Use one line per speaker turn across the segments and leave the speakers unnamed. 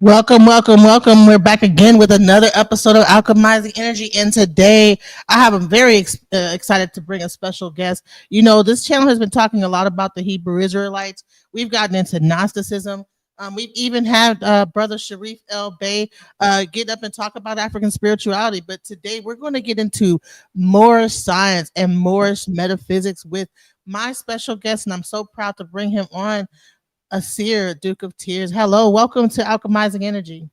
Welcome, welcome, welcome. We're back again with another episode of Alchemizing Energy. And today I have a very excited to bring a special guest. You know, this channel has been talking a lot about the Hebrew Israelites. We've gotten into Gnosticism. We've even had Brother Sharif El Bey get up and talk about African spirituality. But today we're going to get into Moorish science and Moorish metaphysics with my special guest. And I'm so proud to bring him on. Aseer, Duke of Tears. Hello, welcome to Alchemizing Energy.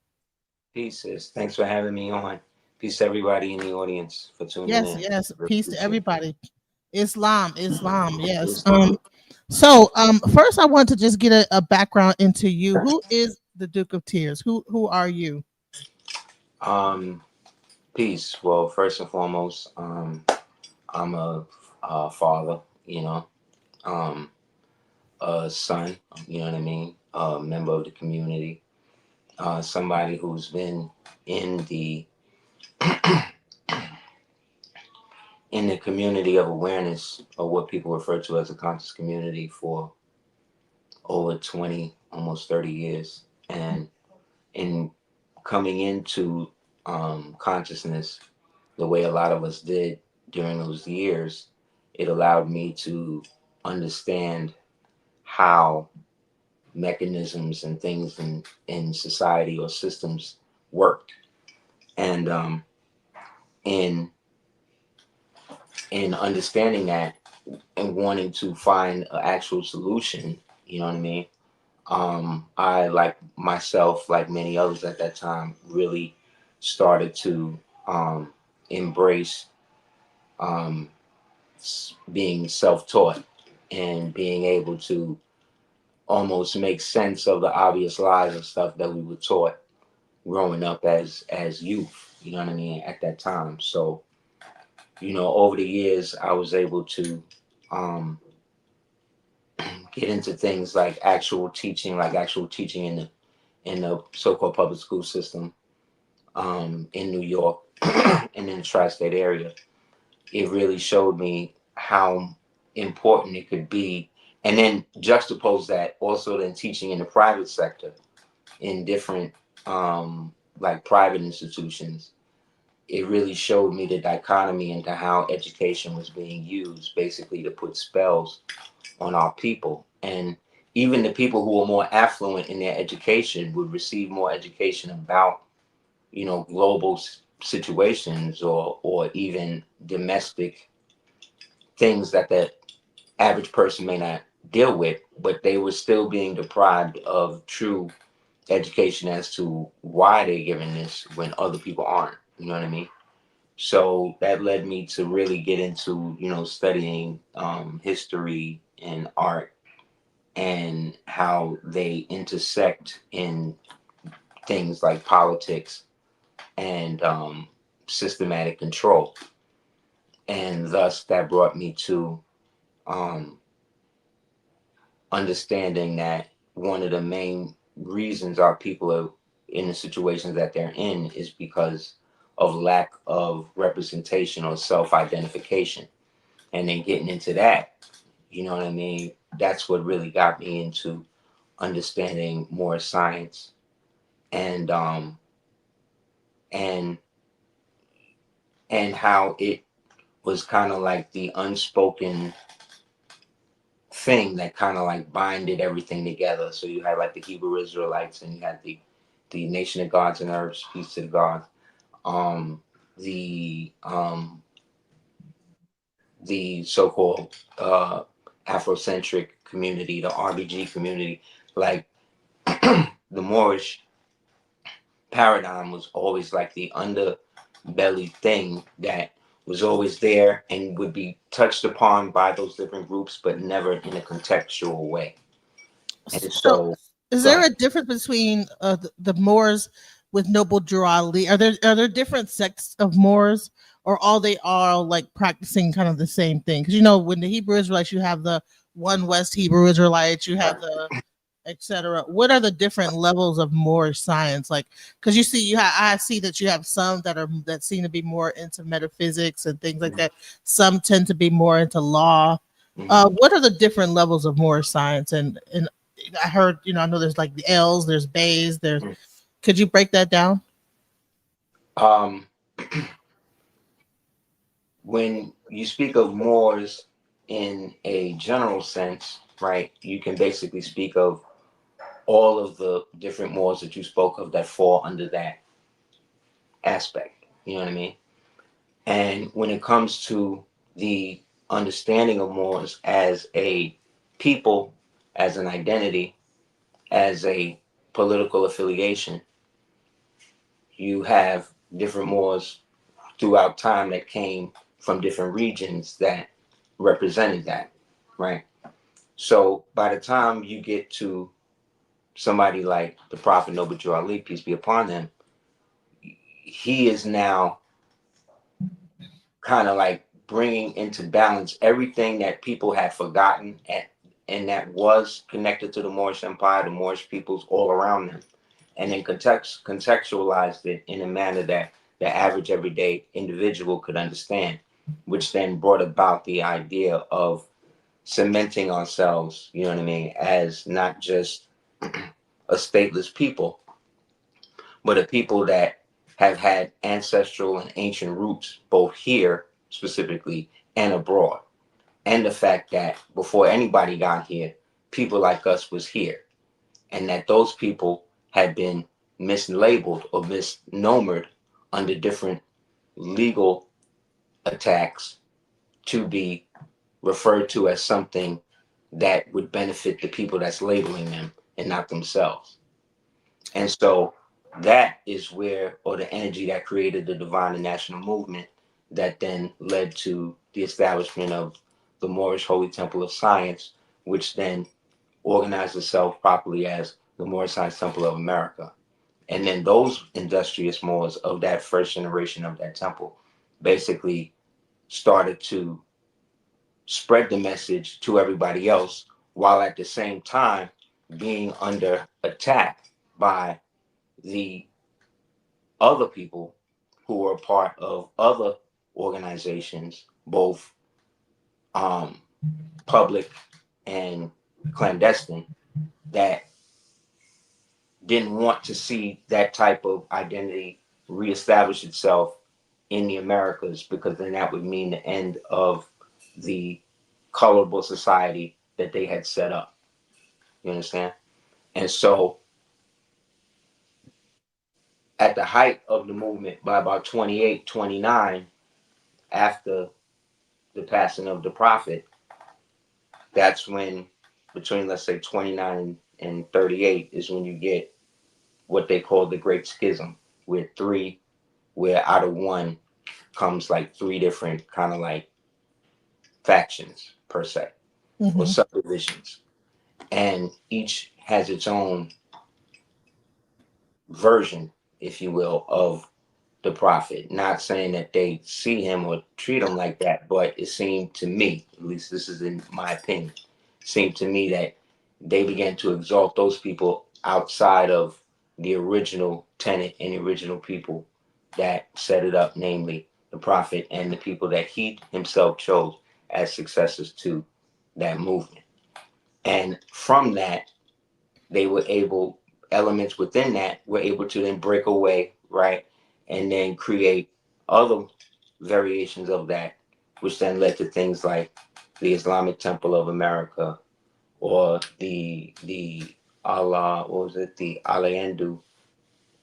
Peace, sis. Thanks for having me on. Peace to everybody in the audience for tuning
Yes,
in.
yes.
Really
Peace to
appreciate
everybody. Islam. Yes.
it.
First I want to just get a background into you. Who is the Duke of Tears? Who are you?
Um, Peace. Well, first and foremost, I'm a father. Um, a son. You know what I mean. A member of the community. Somebody who's been in the in the community of awareness of what people refer to as a conscious community for over 20, almost 30 years, and in coming into consciousness the way a lot of us did during those years, it allowed me to understand how mechanisms and things in society or systems worked. And in understanding that and wanting to find an actual solution, you know what I mean? I, like myself, like many others at that time, really started to embrace um, being self-taught and being able to almost make sense of the obvious lies and stuff that we were taught growing up as youth. You know what I mean? At that time, so over the years, I was able to um, get into things like actual teaching in the so-called public school system in New York and in the tri-state area. It really showed me how important it could be, and then juxtapose that also then teaching in the private sector in different like private institutions. It really showed me the dichotomy into how education was being used basically to put spells on our people. And even the people who were more affluent in their education would receive more education about global situations or even domestic things that the average person may not deal with, but they were still being deprived of true education as to why they're giving this when other people aren't. You know what I mean? So that led me to really get into studying history and art and how they intersect in things like politics and systematic control. And thus that brought me to um, understanding that one of the main reasons our people are in the situations that they're in is because of lack of representation or self-identification. And then getting into that, you know what I mean? That's what really got me into understanding more science and and and how it was kind of like the unspoken thing that kind of like binded everything together. So you had like the Hebrew Israelites, and you had the Nation of Gods and Herbs, peace to the gods. Um, the so-called Afrocentric community, the RBG community, like the Moorish paradigm was always like the underbelly thing that was always there and would be touched upon by those different groups, but never in a contextual way. And
So,
so,
is
go
there
ahead.
a difference between the Moors with Noble Drew Ali? Are there different sects of Moors, or all they are like practicing kind of the same thing? Because when the Hebrew Israelites, you have the one West Hebrew Israelites, you have the etc. What are the different levels of Moorish science? Like, because I see that you have some that seem to be more into metaphysics and things like
Mhm,
that. Some tend to be more into law.
mhm,
What are the different levels of Moorish science? And I heard, I know there's like the L's, there's Bays, there's.
mhm.
Could you break that down?
Um, when you speak of Moors in a general sense, right, you can basically speak of all of the different Moors that you spoke of that fall under that aspect. You know what I mean? And when it comes to the understanding of Moors as a people, as an identity, as a political affiliation, you have different Moors throughout time that came from different regions that represented that, right? So by the time you get to somebody like the Prophet Noble Drew Ali, peace be upon him, he is now kind of like bringing into balance everything that people had forgotten and that was connected to the Moorish Empire, the Moorish peoples all around them, and then contextualized it in a manner that the average everyday individual could understand, which then brought about the idea of cementing ourselves, you know what I mean, as not just a stateless people, but a people that have had ancestral and ancient roots both here specifically and abroad. And the fact that before anybody got here, people like us was here, and that those people had been mislabeled or misnomered under different legal attacks to be referred to as something that would benefit the people that's labeling them and not themselves. And so that is where, or the energy that created the divine and national movement that then led to the establishment of the Moorish Holy Temple of Science, which then organized itself properly as the Moorish Science Temple of America. And then those industrious Moors of that first generation of that temple basically started to spread the message to everybody else, while at the same time being under attack by the other people who were part of other organizations, both um, public and clandestine, that didn't want to see that type of identity reestablish itself in the Americas, because then that would mean the end of the colorable society that they had set up. You understand? And so at the height of the movement, by about 28, 29, after the passing of the prophet, that's when, between let's say 29 and 38, is when you get what they call the Great Schism, where out of one comes like three different kind of like factions per se, or subdivisions, and each has its own version, if you will, of the prophet. Not saying that they see him or treat him like that, but it seemed to me, at least this is in my opinion, seemed to me that they began to exalt those people outside of the original tenet and the original people that set it up, namely the prophet and the people that he himself chose as successors to that movement. And from that, they were able, elements within that were able to then break away, right? And then create other variations of that, which then led to things like the Islamic Temple of America, or the Allah, what was it, the Alayendu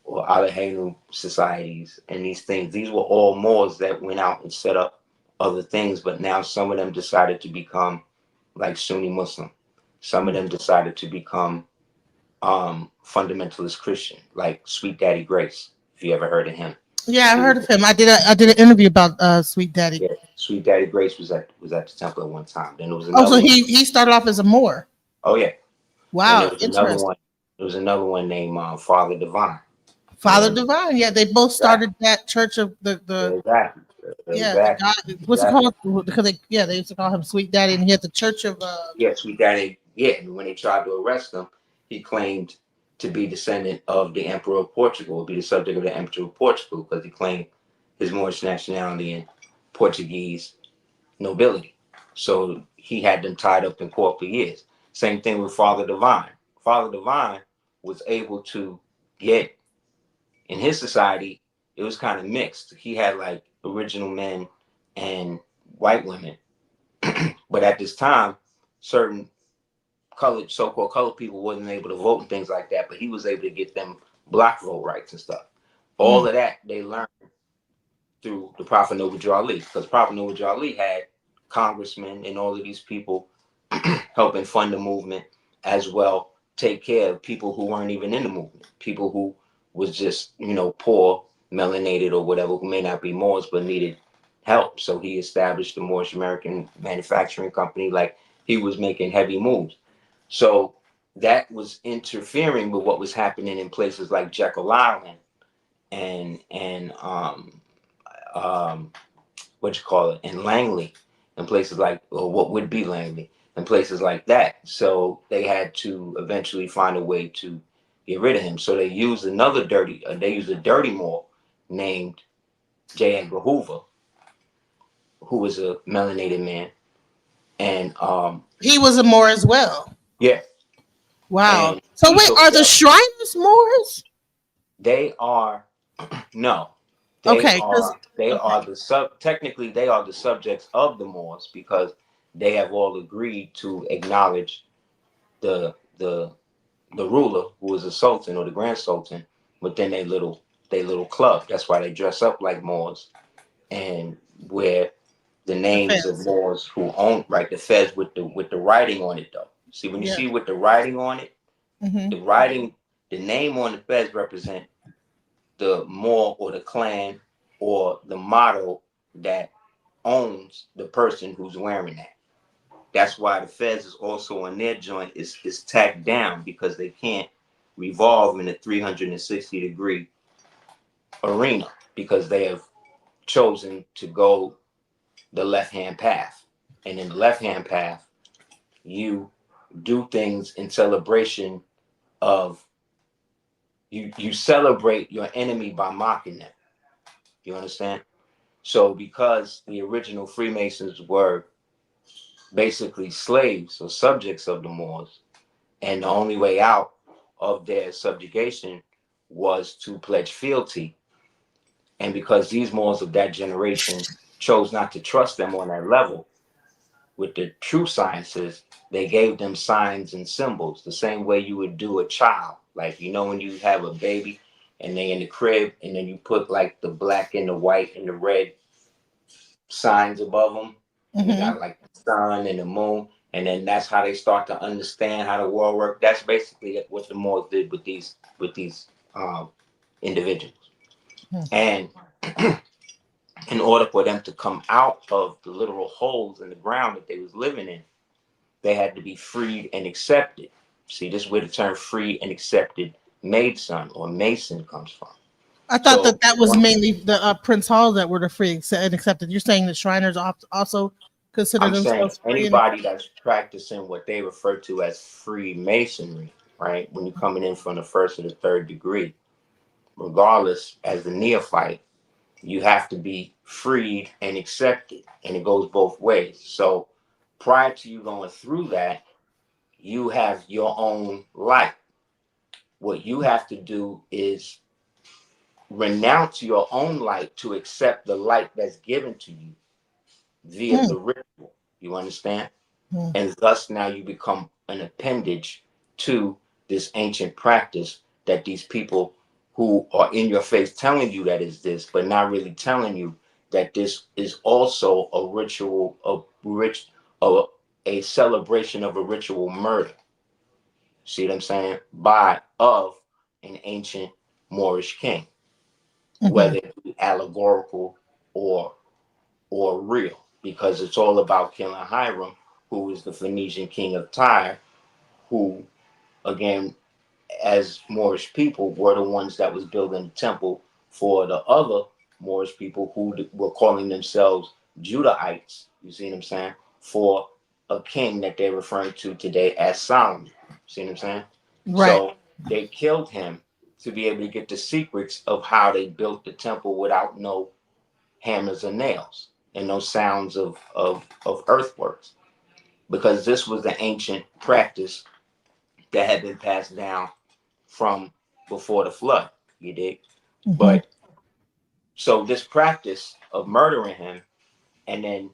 or Alahenu societies, and these things. These were all Moors that went out and set up other things, but now some of them decided to become like Sunni Muslim. Some of them decided to become fundamentalist Christian, like Sweet Daddy Grace, if you ever heard of him.
Yeah, I've heard of him. I did an interview about Sweet Daddy.
Yeah, Sweet Daddy Grace was at the temple at one time. Then there was
Oh, so
another one.
he started off as a Moor.
Oh yeah. Then there
Wow,
was another
interesting.
one. There was another one named Father Divine. You
Father
know,
Divine. Yeah, they both
exactly,
started that church of the
exactly,
yeah, the
exactly,
God. What's it
exactly.
called? Because they used to call him Sweet Daddy, and he had the church of
Yeah, Sweet Daddy. Yeah, and when they tried to arrest him, he claimed to be descendant of the Emperor of Portugal, be the subject of the Emperor of Portugal, because he claimed his Moorish nationality and Portuguese nobility. So he had them tied up in court for years. Same thing with Father Divine. Father Divine was able to get In his society, it was kind of mixed. He had like original men and white women. But at this time, certain colored, so-called colored people wasn't able to vote and things like that, but he was able to get them block vote rights and stuff. All of that they learned through the Prophet Noble Ali, because Prophet Noble Ali had congressmen and all of these people helping fund the movement, as well take care of people who weren't even in the movement, people who was just, you know, poor, melanated or whatever, who may not be Moors but needed help. So he established the Moorish American Manufacturing Company. Like, he was making heavy moves. So that was interfering with what was happening in places like Jekyll Island and what you call it, in Langley, and places like, or what would be Langley, and places like that. So they had to eventually find a way to get rid of him. So they used they used a dirty Moor named J. Edgar Hoover, who was a melanated man, and
he was a Moor as well.
yeah,
Wow.
and
So
he
wait,
took
are the Shriners Moors?
they are no,
Okay, because
they
okay,
are technically they are the subjects of the Moors, because they have all agreed to acknowledge the the the ruler, who is a sultan or the grand sultan, within their little club. That's why they dress up like Moors and wear the
the
names of
Fez.
Moors who own, right, the fez with the writing on it though. See, when you
Yeah.
see with the writing on it,
Mm-hmm.
the writing, the name on the fez represent the Moor or the clan or the motto that owns the person who's wearing that. That's why the fez is also on their joint is tacked down, because they can't revolve in a 360-degree arena, because they have chosen to go the left-hand path. And in the left-hand path, you do things in celebration of, you celebrate your enemy by mocking them. You understand? So because the original Freemasons were basically slaves or subjects of the Moors, and the only way out of their subjugation was to pledge fealty. And because these Moors of that generation chose not to trust them on that level with the true sciences, they gave them signs and symbols, the same way you would do a child. Like, you know, when you have a baby and they in the crib, and then you put like the black and the white and the red signs above them, and you
Mm-hmm.
got like the sun and the moon, and then that's how they start to understand how the world works. That's basically what the Moors did with these individuals. And in order for them to come out of the literal holes in the ground that they was living in, they had to be freed and accepted. See, this is where the term "free and accepted" maidson or mason comes from.
I thought
So
that that was mainly the Prince Hall that were the free and accepted. You're saying the Shriners also consider
I'm saying
themselves free and
anybody that's practicing what they refer to as Freemasonry, right? When you're coming in from the first or the third degree, regardless, as the neophyte, you have to be freed and accepted. And it goes both ways. So prior to you going through that, you have your own light. What you have to do is renounce your own light to accept the light that's given to you via
Mm,
the ritual. You understand?
mm.
And thus now you become an appendage to this ancient practice that these people who are in your face telling you that is this, but not really telling you that this is also a ritual of a celebration of a ritual murder. See what I'm saying? Of an ancient Moorish king,
Mm-hmm.
whether it be allegorical or real, because it's all about killing Hiram, who is the Phoenician king of Tyre, who, again, as Moorish people, were the ones that was building the temple for the other Moorish people who were calling themselves Judahites. You see what I'm saying? For a king that they're referring to today as Solomon. See what I'm saying?
Right.
So they killed him to be able to get the secrets of how they built the temple without no hammers and nails and no sounds of earthworks, because this was the ancient practice that had been passed down from before the flood. You dig? But so this practice of murdering him, and then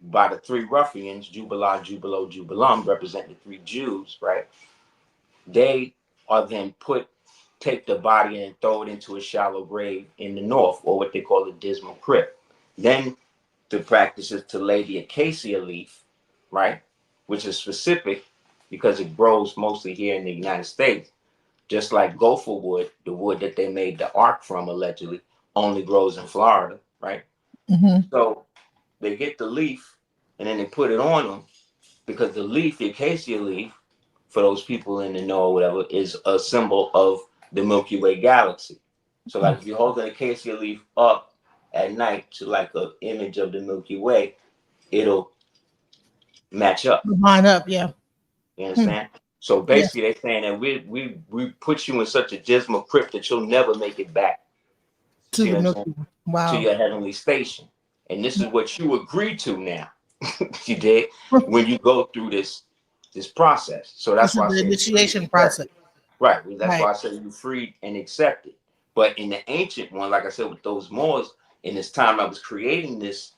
by the three ruffians, Jubilah, Jubilo, Jubilam, represent the three Jews, right? They are then take the body and throw it into a shallow grave in the north, or what they call the dismal crypt. Then the practice is to lay the acacia leaf, right, which is specific because it grows mostly here in the United States, just like gopher wood, the wood that they made the ark from allegedly, only grows in Florida, right? So they get the leaf and then they put it on them, because the leaf, the acacia leaf, for those people in the know or whatever, is a symbol of the Milky Way galaxy. So like if you hold an acacia leaf up at night to like an image of the Milky Way, it'll match up.
Line up, yeah.
You understand? So basically they're saying that we put you in such a dismal crypt that you'll never make it back
To the Milky Way. Wow.
to your heavenly station. And this is what you agree to now. You did when you go through this process. So that's why
the initiation process.
Right. That's why I say you freed and accepted. But in the ancient one, like I said, with those Moors, in this time I was creating this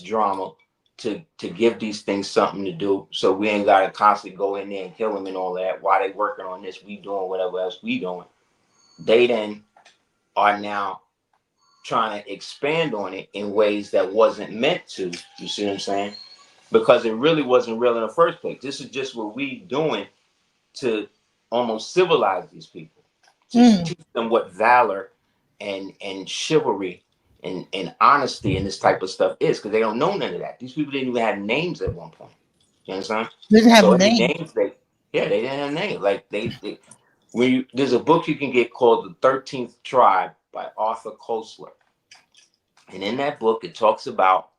drama to give these things something to do. So we ain't gotta constantly go in there and kill them and all that. While they working on this, we doing whatever else we doing. They then are now trying to expand on it in ways that wasn't meant to. You see what I'm saying? Because it really wasn't real in the first place. This is just what we doing to almost civilize these people, to teach them what valor and chivalry and honesty and this type of stuff is, because they don't know none of that. These people didn't even have names at one point. You understand?
They didn't have names.
They didn't have names. Like there's a book you can get called The 13th Tribe by Arthur Koestler. And in that book, it talks about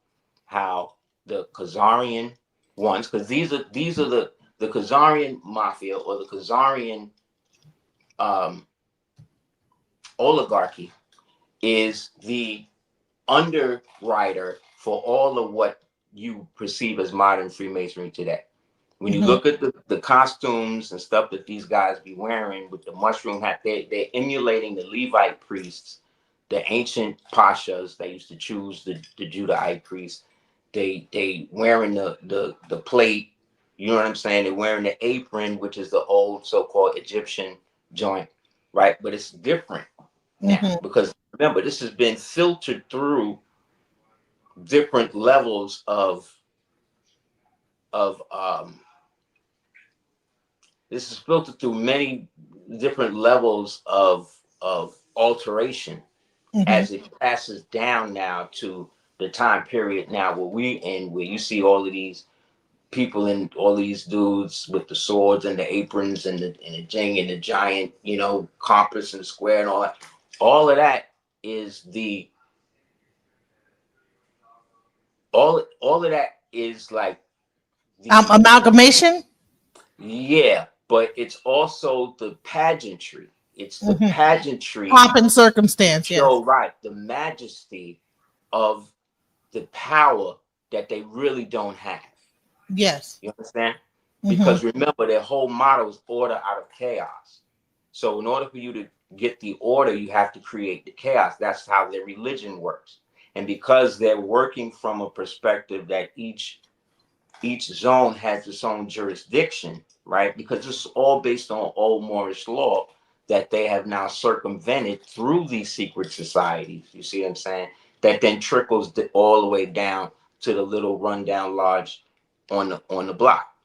how the Khazarian ones, because these are the Khazarian mafia, or the Khazarian oligarchy, is the underwriter for all of what you perceive as modern Freemasonry today. When you look at the costumes and stuff that these guys be wearing with the mushroom hat, they're emulating the Levite priests, the ancient pashas. They used to choose the Judahite priests. They wearing the plate. You know what I'm saying? They're wearing the apron, which is the old so-called Egyptian joint, right? But it's different now, because remember, this has been filtered through different levels of this is filtered through many different levels of alteration as it passes down now to the time period now where we in, where you see all of these people and all these dudes with the swords and the aprons and the jing and the giant, you know, compass and the square and all that. All of that is all of that is like
amalgamation.
Yeah, but it's also the pageantry. It's the pageantry,
pomp and circumstance.
So right, the majesty of the power that they really don't have.
Yes,
you understand? Because remember, their whole motto is order out of chaos. So in order for you to get the order, you have to create the chaos. That's how their religion works. And because they're working from a perspective that each zone has its own jurisdiction, right? Because this is all based on old Moorish law that they have now circumvented through these secret societies. You see what I'm saying? That then trickles all the way down to the little rundown lodge on the block.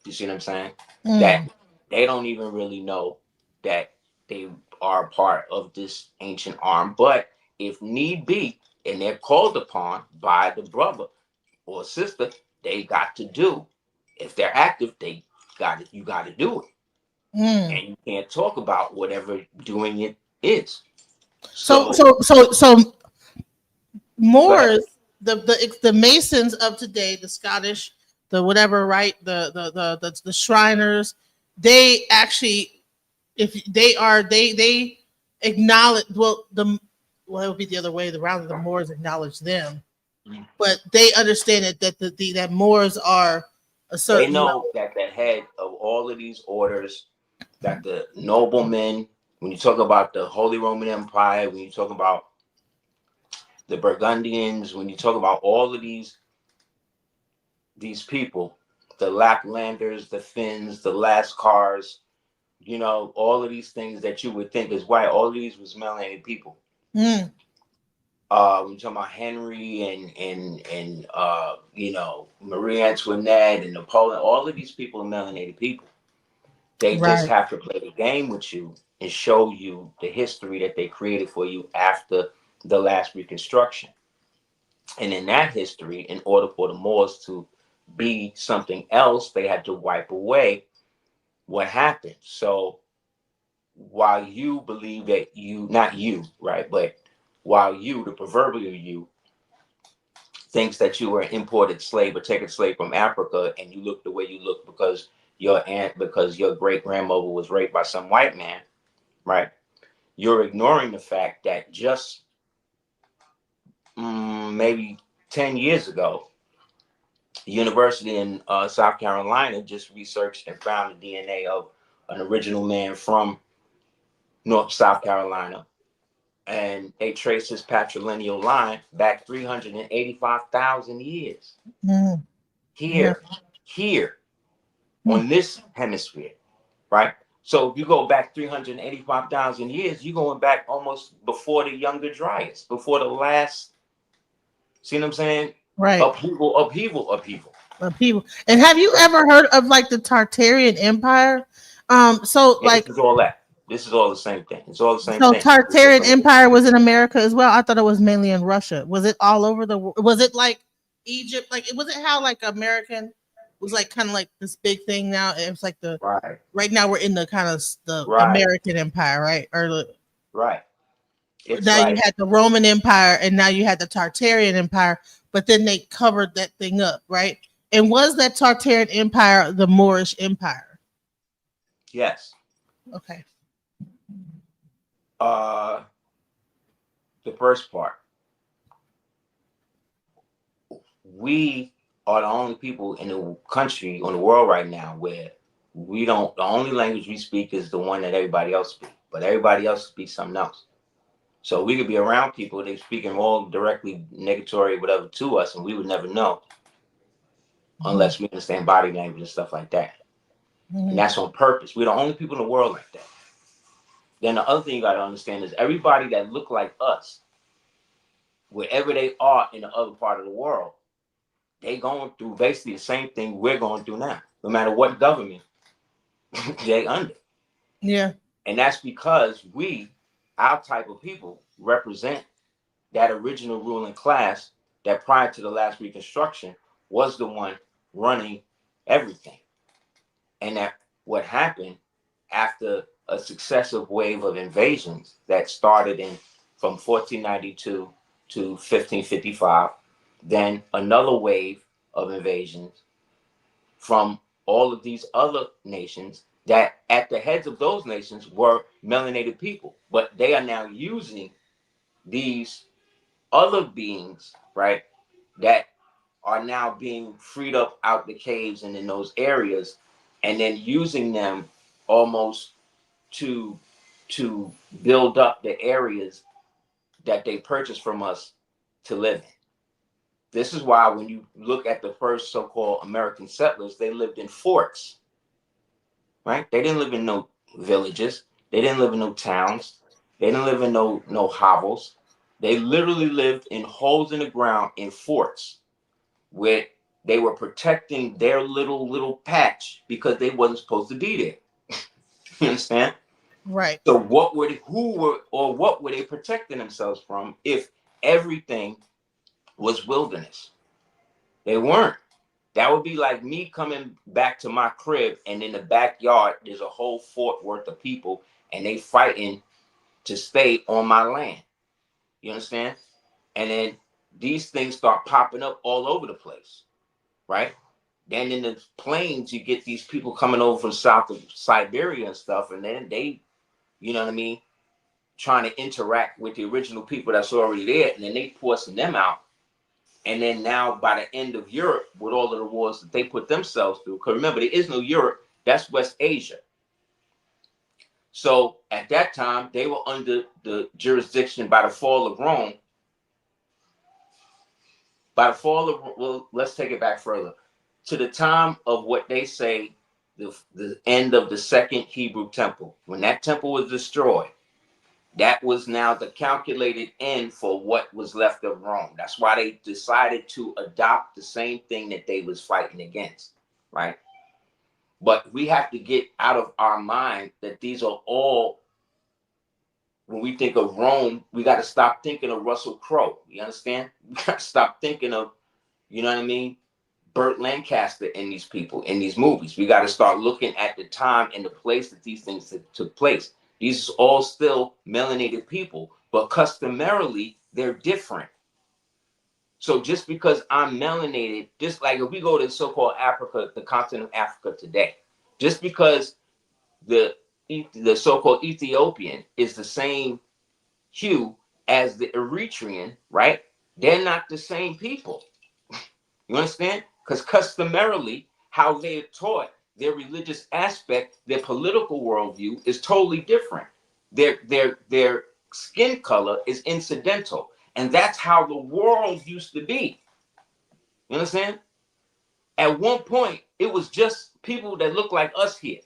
You see what I'm saying? That they don't even really know that they are part of this ancient arm. But if need be, and they're called upon by the brother or sister, they got to do. If they're active, they got it. You got to do it, and you can't talk about whatever doing it is.
So Moors, the Masons of today, the Scottish, the whatever, right? The Shriners, they actually, if they acknowledge, it would be the other way around. The Moors acknowledge them, but they understand that that Moors are a certain.
They know that the head of all of these orders, that the noblemen When you talk about the Holy Roman Empire, when you talk about the Burgundians, when you talk about all of these people, the Laplanders, the Finns, the Lascars, you know, all of these things that you would think is white, all of these was melanated people.
Mm.
When you talk about Henry and you know, Marie Antoinette and Napoleon, all of these people are melanated people. They just
Right.
have to play the game with you and show you the history that they created for you after the last Reconstruction. And in that history, in order for the Moors to be something else, they had to wipe away what happened. So while you believe that you, not you, right, but while you, the proverbial you, thinks that you were an imported slave or taken slave from Africa, and you look the way you look because because your great grandmother was raped by some white man, right? You're ignoring the fact that just maybe 10 years ago, university in South Carolina just researched and found the DNA of an original man from North South Carolina, and they traced his patrilineal line back 385,000 years.
Mm. Yeah.
Here
Mm.
on this hemisphere, right? So if you go back 385,000 years, you're going back almost before the Younger Dryas, before the last, see what I'm saying?
Right.
Upheaval.
Of people. And have you
Right?
ever heard of like the Tartarian Empire? So
Yeah,
like
this is all that. This is all the same thing. It's all the same
so
thing.
Tartarian Empire was in America as well. I thought it was mainly in Russia. Was it all over the was it like Egypt? Like was it how like American was like kind of like this big thing now? It was like the
Right,
right now we're in the kind of the
right,
American Empire, right? Or the,
right. It's
now you
like,
had the Roman Empire and now you had the Tartarian Empire, but then they covered that thing up, right? And was that Tartarian Empire the Moorish Empire?
yes.
Okay.
Uh the first part. We are the only people in the country, on the world right now, where we don't, the only language we speak is the one that everybody else speaks, but everybody else speaks something else. So we could be around people, they speaking all directly negatory, whatever, to us, and we would never know
Mhm.
unless we understand body language and stuff like that. And
Mhm.
that's on purpose. We're the only people in the world like that. Then the other thing you got to understand is everybody that look like us, wherever they are in the other part of the world, they going through basically the same thing we're going through now, no matter what government they under.
Yeah.
And that's because we, our type of people, represent that original ruling class that prior to the last Reconstruction was the one running everything. And that what happened after a successive wave of invasions that started in from 1492 to 1555, then another wave of invasions from all of these other nations that at the heads of those nations were melanated people, but they are now using these other beings, right, that are now being freed up out the caves and in those areas, and then using them almost to to build up the areas that they purchased from us to live in. This is why when you look at the first so-called American settlers, they lived in forts, right? They didn't live in no villages. They didn't live in no towns. They didn't live in no hovels. They literally lived in holes in the ground in forts where they were protecting their little patch because they wasn't supposed to be there. You understand?
Right.
So what were they protecting themselves from if everything was wilderness? They weren't. That would be like me coming back to my crib and in the backyard there's a whole fort worth of people and they fighting to stay on my land. You understand? And then these things start popping up all over the place, right? Then in the plains, you get these people coming over from south of Siberia and stuff, and then they, you know what I mean, trying to interact with the original people that's already there, and then they forcing them out. And then now, by the end of Europe, with all of the wars that they put themselves through, because remember, there is no Europe, that's West Asia. So at that time, they were under the jurisdiction by the fall of Rome. By the fall of, well, let's take it back further. To the time of what they say, the end of the second Hebrew temple. When that temple was destroyed, that was now the calculated end for what was left of Rome. That's why they decided to adopt the same thing that they was fighting against, right? But we have to get out of our mind that these are all, when we think of Rome, we got to stop thinking of Russell Crowe. You understand? We got to stop thinking of, you know what I mean, Burt Lancaster in these people, in these movies. We got to start looking at the time and the place that these things took place. These are all still melanated people, but customarily they're different. So just because I'm melanated, just like if we go to so-called Africa, the continent of Africa today, just because the so-called Ethiopian is the same hue as the Eritrean, right? They're not the same people. You understand? Because customarily, how they are taught, their religious aspect, their political worldview is totally different. Their skin color is incidental. And that's how the world used to be. You understand? At one point, it was just people that look like us here.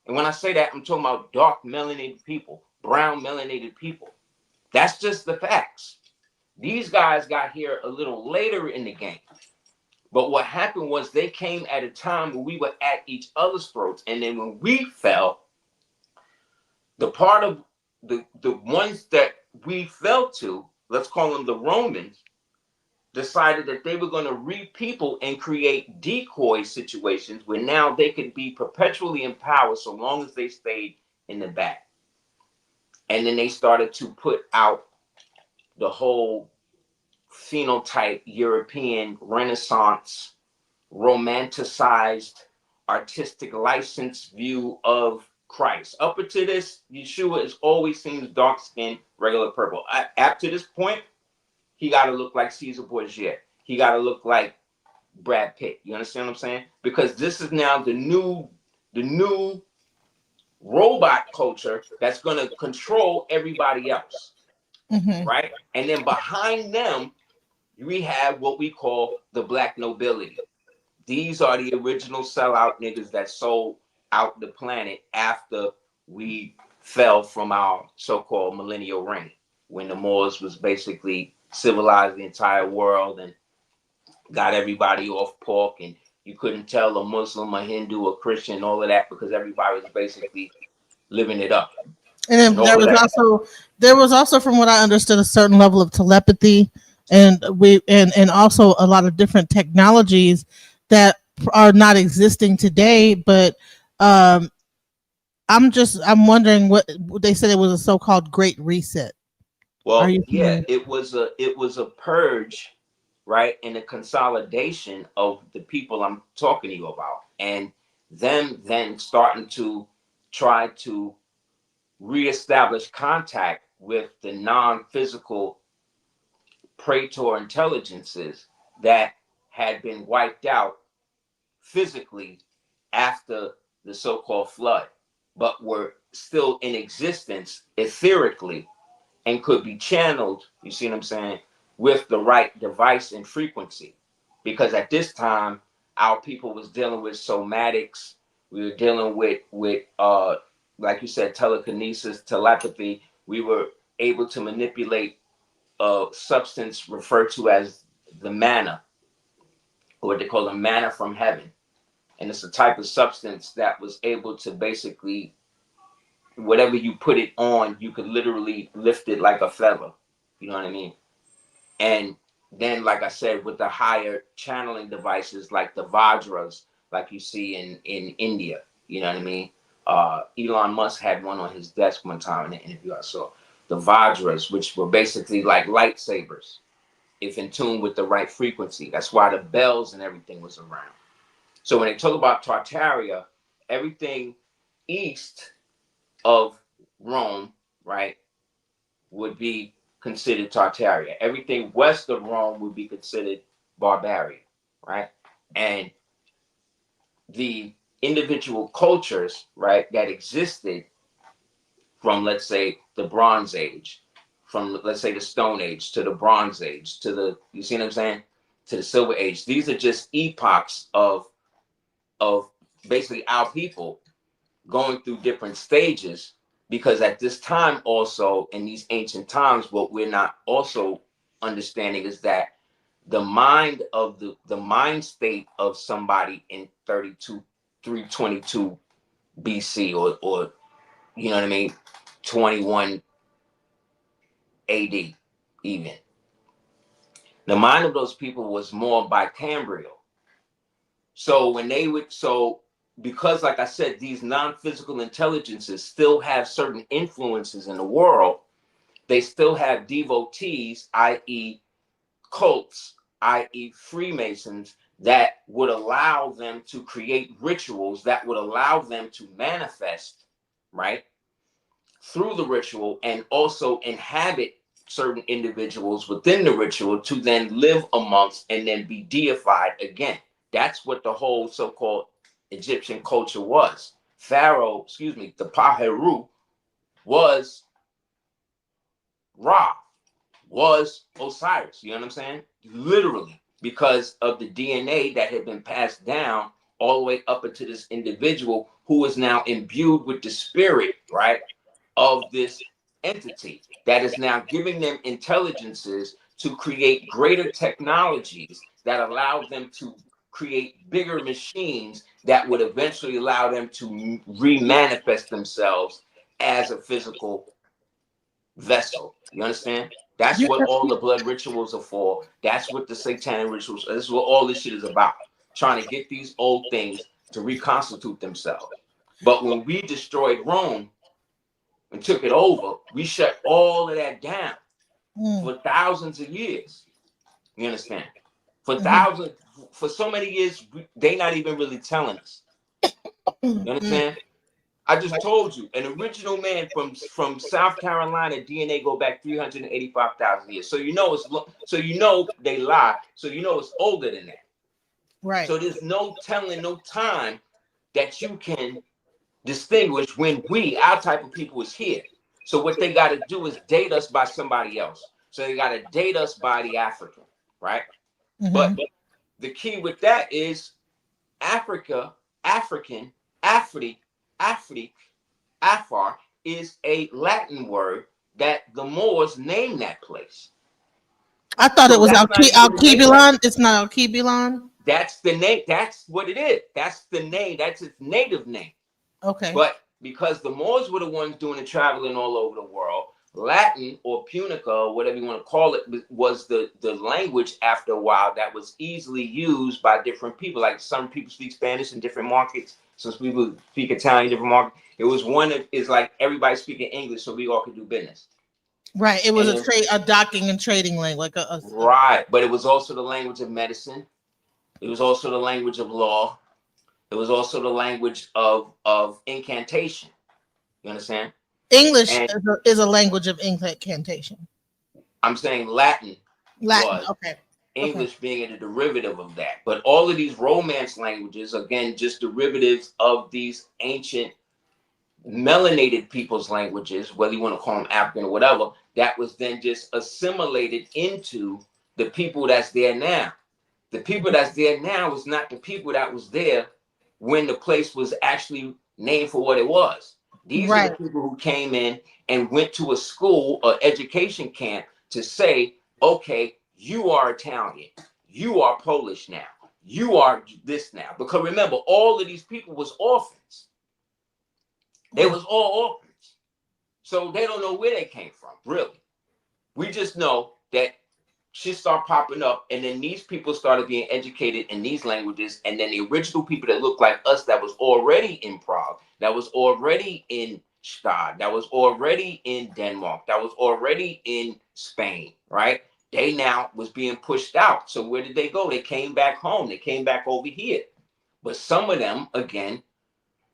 And when I say that, I'm talking about dark melanated people, brown melanated people. That's just the facts. These guys got here a little later in the game. But what happened was they came at a time when we were at each other's throats. And then when we fell, the part of the ones that we fell to, let's call them the Romans, decided that they were going to re-people and create decoy situations where now they could be perpetually in power so long as they stayed in the back. And then they started to put out the whole phenotype European Renaissance, romanticized, artistic license view of Christ. Up until this, Yeshua is always seems dark-skinned, regular purple. Up to this point, he got to look like Caesar Borgia. He got to look like Brad Pitt. You understand what I'm saying? Because this is now the new robot culture that's going to control everybody else, right? And then behind them, we have what we call the black nobility. These are the original sellout niggas that sold out the planet after we fell from our so-called millennial reign, when the Moors was basically civilized the entire world and got everybody off pork, and you couldn't tell a Muslim, a Hindu, a Christian, all of that, because everybody was basically living it up.
And then there was also, from what I understood, a certain level of telepathy, and and also a lot of different technologies that are not existing today. But um, I'm wondering what they said, it was a so-called Great Reset. Are
Well,
you
yeah,
familiar?
it was a purge, right, and a consolidation of the people I'm talking to you about, and them then starting to try to reestablish contact with the non-physical praetor intelligences that had been wiped out physically after the so-called flood, but were still in existence etherically and could be channeled, you see what I'm saying, with the right device and frequency. Because at this time, our people was dealing with somatics. We were dealing with like you said, telekinesis, telepathy. We were able to manipulate a substance referred to as the manna, or what they call the manna from heaven. And it's a type of substance that was able to basically, whatever you put it on, you could literally lift it like a feather. You know what I mean? And then, like I said, with the higher channeling devices like the Vajras, like you see in India, you know what I mean? Elon Musk had one on his desk one time in an interview I saw. The Vajras, which were basically like lightsabers, if in tune with the right frequency. That's why the bells and everything was around. So when they talk about Tartaria, everything east of Rome, right, would be considered Tartaria. Everything west of Rome would be considered Barbaria, right? And the individual cultures, right, that existed from, let's say, the Bronze Age, from, let's say, the Stone Age to the Bronze Age to the, you see what I'm saying, to the Silver Age. These are just epochs of basically our people going through different stages, because at this time also, in these ancient times, what we're not also understanding is that the mind of the mind state of somebody in 322 BC, or you know what I mean, 21 AD, even, the mind of those people was more bicambrial. So when they would, so because, like I said, these non-physical intelligences still have certain influences in the world, they still have devotees, i.e. cults, i.e. Freemasons, that would allow them to create rituals that would allow them to manifest, right, through the ritual, and also inhabit certain individuals within the ritual to then live amongst and then be deified again. That's what the whole so-called Egyptian culture was. Pharaoh, the Paheru was Ra, was Osiris. You know what I'm saying? Literally, because of the DNA that had been passed down all the way up into this individual who is now imbued with the spirit, right, of this entity that is now giving them intelligences to create greater technologies that allow them to create bigger machines that would eventually allow them to re-manifest themselves as a physical vessel. You understand? That's what all the blood rituals are for. That's what the satanic rituals, this is what all this shit is about. Trying to get these old things to reconstitute themselves. But when we destroyed Rome and took it over, we shut all of that down for thousands of years. You understand? For thousands, for so many years, they not even really telling us. You understand? I just told you, an original man from South Carolina, DNA go back 385,000 years. So you know so you know they lie. So you know it's older than that.
Right.
So there's no telling, no time that you can distinguish when our type of people, is here. So what they got to do is date us by somebody else. So they got to date us by the African, right? But the key with that is Africa, African, Afri, Afar is a Latin word that the Moors named that place.
I thought it was Alkebulan. It's not Alkebulan.
That's the name. That's what it is. That's the name. That's its native name.
Okay.
But because the Moors were the ones doing the traveling all over the world, Latin or Punica, or whatever you want to call it, was the language after a while that was easily used by different people. Like some people speak Spanish in different markets, some people speak Italian in different markets. It was one of, it's like everybody speaking English so we all could do business.
Right. It was a docking and trading language.
Right. But it was also the language of medicine. It was also the language of law. It was also the language of incantation. You understand?
English is a language of incantation.
I'm saying Latin was.
Okay.
English being a derivative of that. But all of these Romance languages, again, just derivatives of these ancient melanated people's languages, whether you want to call them African or whatever, that was then just assimilated into the people that's there now. The people that's there now is not the people that was there when the place was actually named for what it was. These are the people who came in and went to a school or education camp to say, okay, you are Italian, you are Polish now, you are this now. Because remember, all of these people was orphans. They was all orphans. So they don't know where they came from, really. We just know that shit started popping up, and then these people started being educated in these languages, and then the original people that looked like us, that was already in Prague, that was already in Stad, that was already in Denmark, that was already in Spain, right? They now was being pushed out. So where did they go? They came back home. They came back over here. But some of them, again,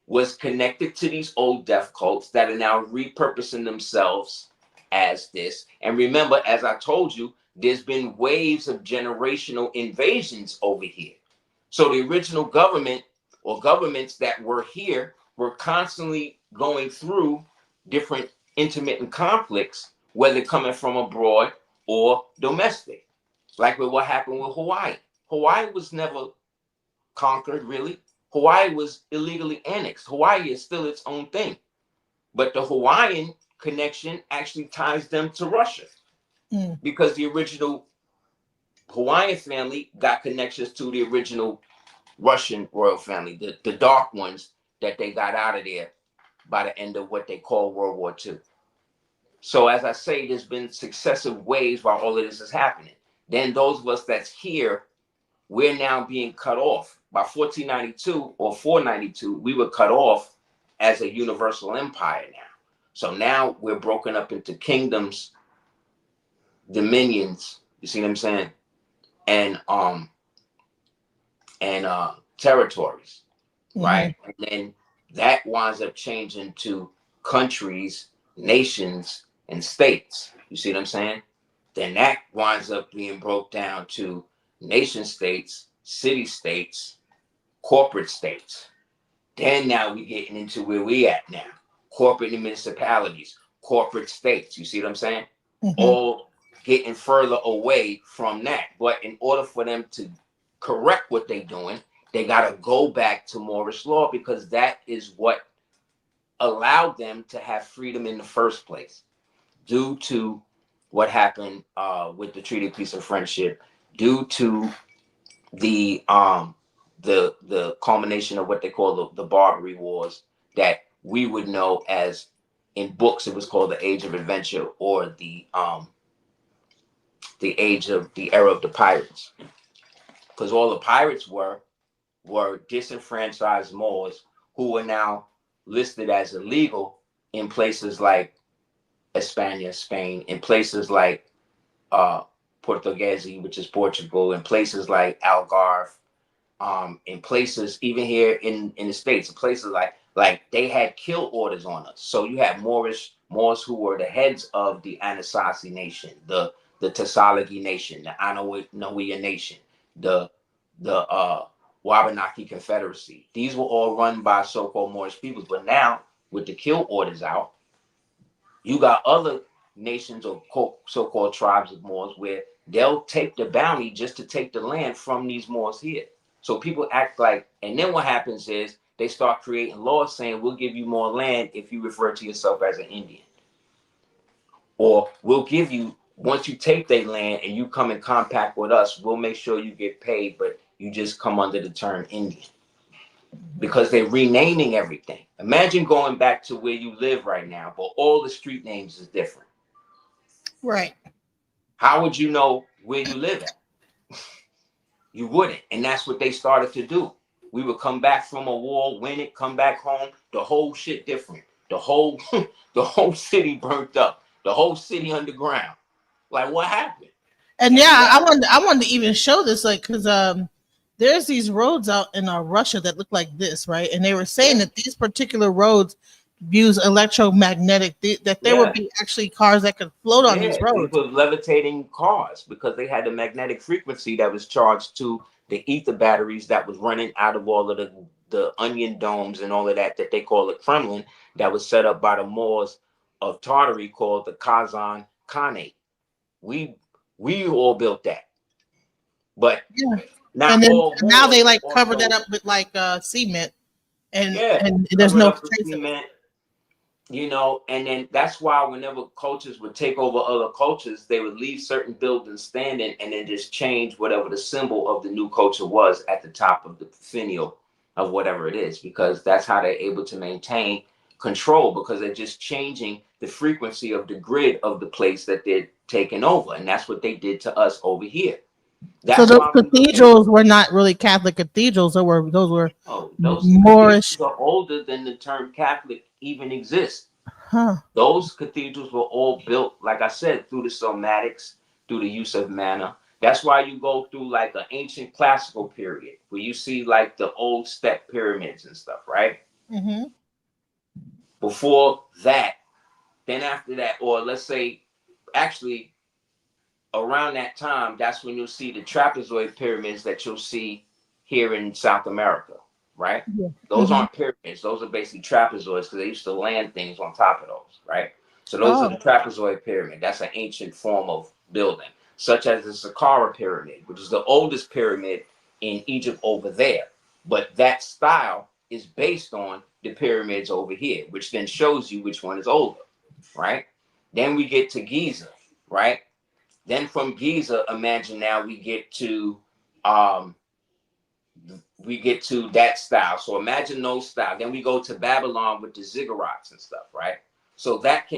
was connected to these old death cults that are now repurposing themselves as this. And remember, as I told you, there's been waves of generational invasions over here. So the original government or governments that were here were constantly going through different intermittent conflicts, whether coming from abroad or domestic. Like with what happened with Hawaii. Hawaii was never conquered, really. Hawaii was illegally annexed. Hawaii is still its own thing. But the Hawaiian connection actually ties them to Russia because the original Hawaiian family got connections to the original Russian royal family, the dark ones that they got out of there by the end of what they call World War II. So as I say, there's been successive waves while all of this is happening. Then those of us that's here, we're now being cut off. By 1492 or 492, we were cut off as a universal empire now. So now we're broken up into kingdoms, dominions, you see what I'm saying? And territories, right? And then that winds up changing to countries, nations, and states. You see what I'm saying? Then that winds up being broke down to nation states, city states, corporate states. Then now we're getting into where we at now. Corporate municipalities, corporate states. You see what I'm saying? All getting further away from that. But in order for them to correct what they're doing, they got to go back to Moorish law because that is what allowed them to have freedom in the first place. Due to what happened with the Treaty of Peace and Friendship, due to the culmination of what they call the Barbary Wars that we would know as, in books, it was called the Age of Adventure, or the era of the pirates, because all the pirates were disenfranchised Moors who were now listed as illegal in places like España, Spain, in places like Portuguese, which is Portugal, in places like Algarve, in places even here in the States, places like they had kill orders on us. So you have Moors who were the heads of the Anasazi nation, the Tasalagi nation, the Anoia nation, the Wabanaki Confederacy. These were all run by so-called Moorish peoples. But now, with the kill orders out, you got other nations or so-called tribes of Moors where they'll take the bounty just to take the land from these Moors here. So people act like, and then what happens is they start creating laws saying, we'll give you more land if you refer to yourself as an Indian. Or we'll give you, once you take their land and you come in compact with us, we'll make sure you get paid, but you just come under the term Indian. Because they're renaming everything. Imagine going back to where you live right now, but all the street names is different.
Right.
How would you know where you live at? You wouldn't. And that's what they started to do. We would come back from a war, win it, come back home, the whole shit different. The whole city burnt up. The whole city underground. Like, what happened?
And yeah, I wanted to even show this, like, because there's these roads out in Russia that look like this, right? And they were saying that these particular roads use electromagnetic, that there would be actually cars that could float on these roads.
These were levitating cars because they had the magnetic frequency that was charged to the ether batteries that was running out of all of the onion domes and all of that they call the Kremlin, that was set up by the Moors of Tartary, called the Kazan Khanate. We all built that. But
and then now they like cover that up with like cement, and there's no trace of it.
You know, and then that's why whenever cultures would take over other cultures, they would leave certain buildings standing and then just change whatever the symbol of the new culture was at the top of the finial of whatever it is, because that's how they're able to maintain control, because they're just changing the frequency of the grid of the place that they're taking over. And that's what they did to us over here.
So those cathedrals were not really Catholic cathedrals. Those were Moorish.
Are older than the term Catholic even exists. Those cathedrals were all built, like I said, through the somatics, through the use of mana. That's why you go through like an ancient classical period where you see like the old step pyramids and stuff, right? Before that, then after that, or let's say actually around that time, that's when you'll see the trapezoid pyramids that you'll see here in South America. right?
Yeah.
Those aren't pyramids. Those are basically trapezoids because they used to land things on top of those, right? So those are the trapezoid pyramid. That's an ancient form of building, such as the Saqqara pyramid, which is the oldest pyramid in Egypt over there. But that style is based on the pyramids over here, which then shows you which one is older, right? Then we get to Giza, right? Then from Giza, imagine now um, we get to that style. So imagine those style. Then we go to Babylon with the ziggurats and stuff, right? So that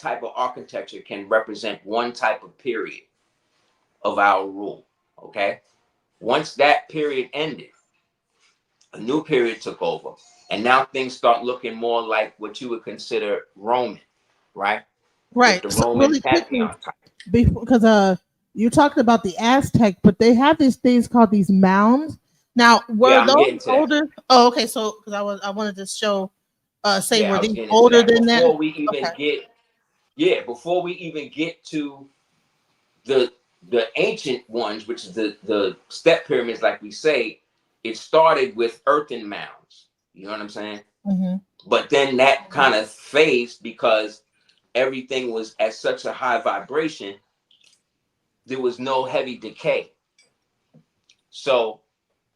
type of architecture can represent one type of period of our rule. Okay. Once that period ended, a new period took over. And now things start looking more like what you would consider Roman, right? With
Right.
the
So
Roman
really quickly,
pantheon type.
because you talked about the Aztec, but they have these things called these mounds. Now,
Yeah,
were
I'm
those
getting to that.
older? Oh, okay. So because I wanted to show, say,
Yeah,
were
I was
these
getting into
older
that.
than that? Okay.
Before we even get to the ancient ones, which is the step pyramids, like we say, it started with earthen mounds. You know what I'm saying?
Mm-hmm.
But then that kind of phased because everything was at such a high vibration, there was no heavy decay. So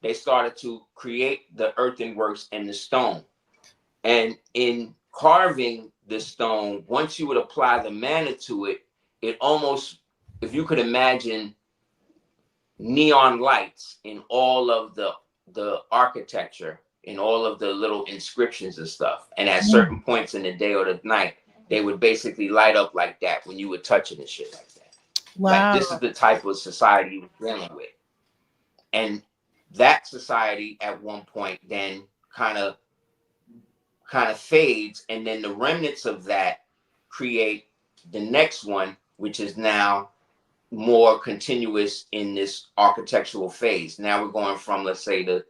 they started to create the earthenworks and the stone. And in carving the stone, once you would apply the mana to it, it almost, if you could imagine neon lights in all of the architecture, in all of the little inscriptions and stuff. And at certain points in the day or the night, they would basically light up like that when you would touch it and shit like that. Like
Wow.
this is the type of society you were dealing with. And that society at one point then kind of fades, and then the remnants of that create the next one, which is now more continuous in this architectural phase. Now we're going from, let's say, the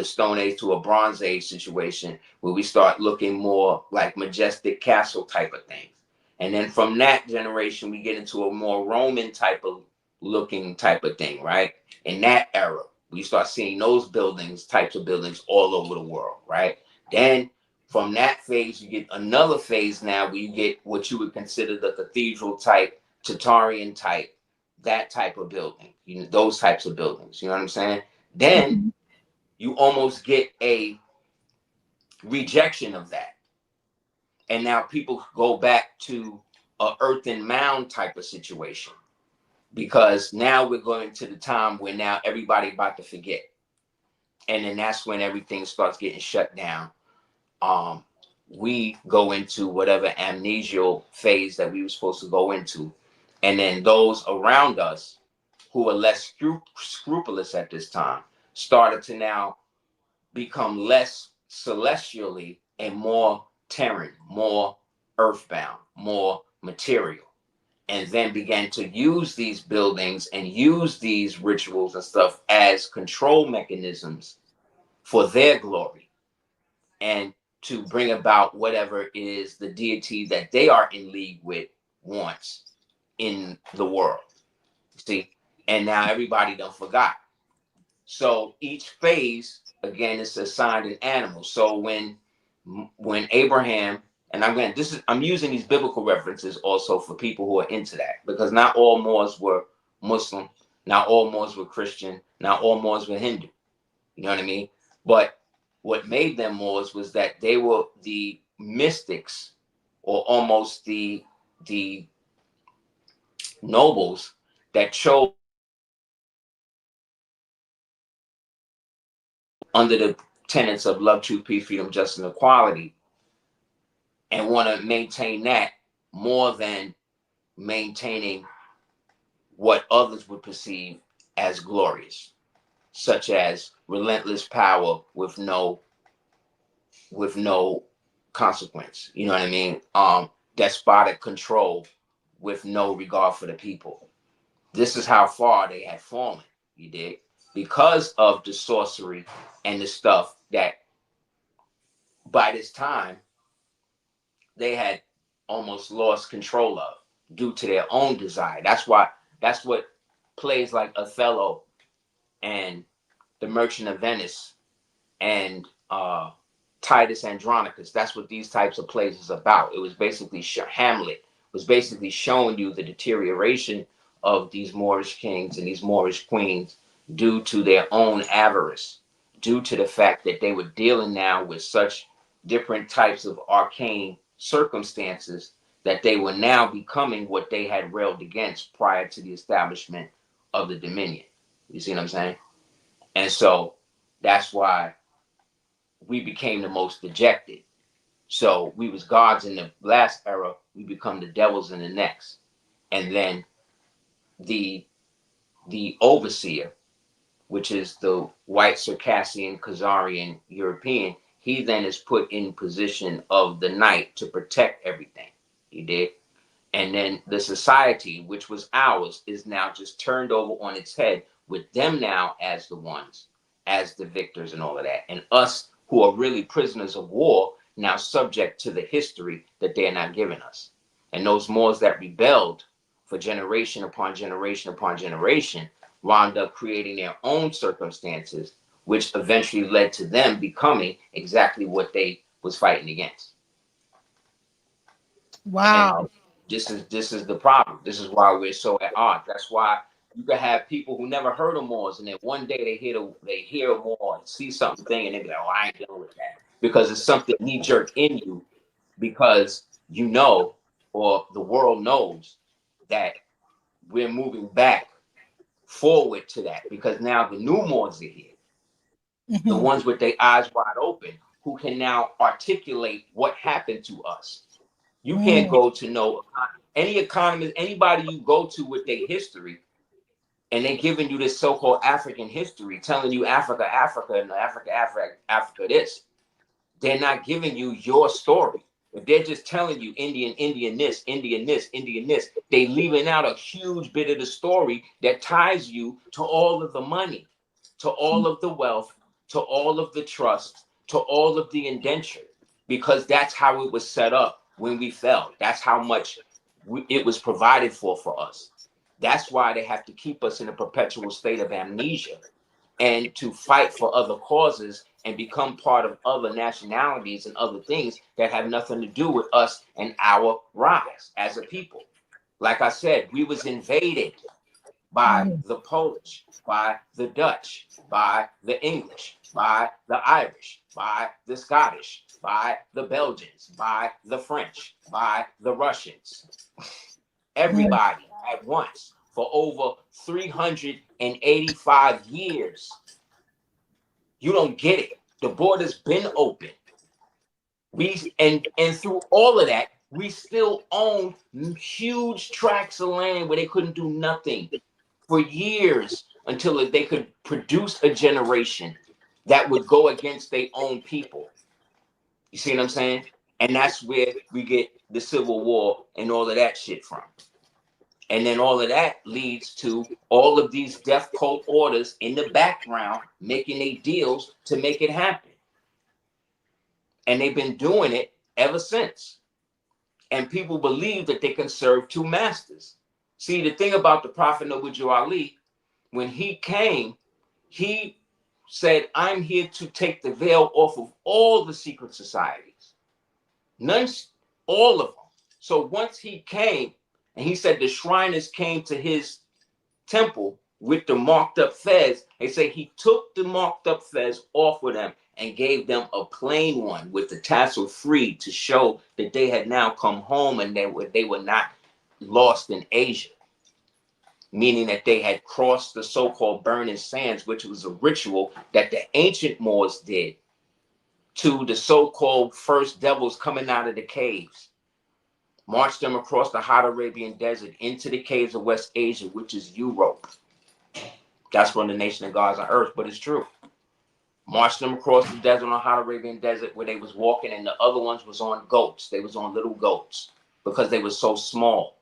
Stone Age to a Bronze Age situation where we start looking more like majestic castle type of things. And then from that generation, we get into a more Roman type of looking type of thing, right? In that era, we start seeing those types of buildings all over the world, right? Then from that phase, you get another phase now where you get what you would consider the cathedral type, Tatarian type, that type of building, those types of buildings. You know what I'm saying? Then you almost get a rejection of that. And now people go back to a earthen mound type of situation because now we're going to the time where now everybody about to forget. And then that's when everything starts getting shut down. We go into whatever amnesial phase that we were supposed to go into. And then those around us who are less scrupulous at this time started to now become less celestially and more terran, more earthbound, more material, and then began to use these buildings and use these rituals and stuff as control mechanisms for their glory and to bring about whatever is the deity that they are in league with wants in the world. See, and now everybody done forgot. So each phase again is assigned an animal. So when Abraham, and I'm using these biblical references also for people who are into that, because not all Moors were Muslim, not all Moors were Christian, not all Moors were Hindu. You know what I mean? But what made them Moors was that they were the mystics, or almost the nobles that chose under the tenets of love, truth, peace, freedom, justice, and equality, and want to maintain that more than maintaining what others would perceive as glorious, such as relentless power with no consequence. You know what I mean? Despotic control with no regard for the people. This is how far they had fallen. You did, because of the sorcery and the stuff that by this time they had almost lost control of due to their own desire. That's what plays like Othello and the Merchant of Venice and Titus Andronicus. That's what these types of plays is about. It was basically Hamlet was basically showing you the deterioration of these Moorish kings and these Moorish queens due to their own avarice, due to the fact that they were dealing now with such different types of arcane circumstances that they were now becoming what they had railed against prior to the establishment of the Dominion. You see what I'm saying? And so that's why we became the most dejected. So we was gods in the last era, we become the devils in the next. And then the overseer, which is the white Circassian, Khazarian, European, he then is put in position of the knight to protect everything. You did? And then the society, which was ours, is now just turned over on its head with them now as the ones, as the victors and all of that. And us who are really prisoners of war now subject to the history that they're not giving us. And those Moors that rebelled for generation upon generation upon generation wound up creating their own circumstances, which eventually led to them becoming exactly what they was fighting against.
Wow.
And this is the problem. This is why we're so at odds. That's why you can have people who never heard of Moors, and then one day they hear a Moor and see something, and they be like, "Oh, I ain't dealing with that," because it's something knee jerk in you, because you know, or the world knows that we're moving back forward to that, because now the new Moors are here, the ones with their eyes wide open, who can now articulate what happened to us. You can't go to any economist, anybody you go to with their history, and they're giving you this so-called African history, telling you Africa, and Africa this. They're not giving you your story. If they're just telling you Indian this, they leaving out a huge bit of the story that ties you to all of the money, to all of the wealth, to all of the trust, to all of the indenture, because that's how it was set up when we fell. That's how much it was provided for us. That's why they have to keep us in a perpetual state of amnesia and to fight for other causes and become part of other nationalities and other things that have nothing to do with us and our rise as a people. Like I said, we was invaded by the Polish, by the Dutch, by the English, by the Irish, by the Scottish, by the Belgians, by the French, by the Russians. Everybody at once for over 385 years. You don't get it. The border's been open. And through all of that, we still own huge tracts of land where they couldn't do nothing for years until they could produce a generation that would go against their own people. You see what I'm saying? And that's where we get the Civil War and all of that shit from. And then all of that leads to all of these death cult orders in the background, making their deals to make it happen. And they've been doing it ever since. And people believe that they can serve two masters. See, the thing about the Prophet Nobuju Ali, when he came, he said, I'm here to take the veil off of all the secret societies. None, all of them. So once he came, and he said the Shriners came to his temple with the marked up fez, they say he took the marked up fez off of them and gave them a plain one with the tassel free to show that they had now come home and they were not lost in Asia. Meaning that they had crossed the so-called burning sands, which was a ritual that the ancient Moors did to the so-called first devils coming out of the caves. Marched them across the hot Arabian desert into the caves of West Asia, which is Europe. That's one of the nation of gods on earth, but it's true. Marched them across the desert on the hot Arabian desert where they was walking, and the other ones was on goats. They was on little goats because they were so small.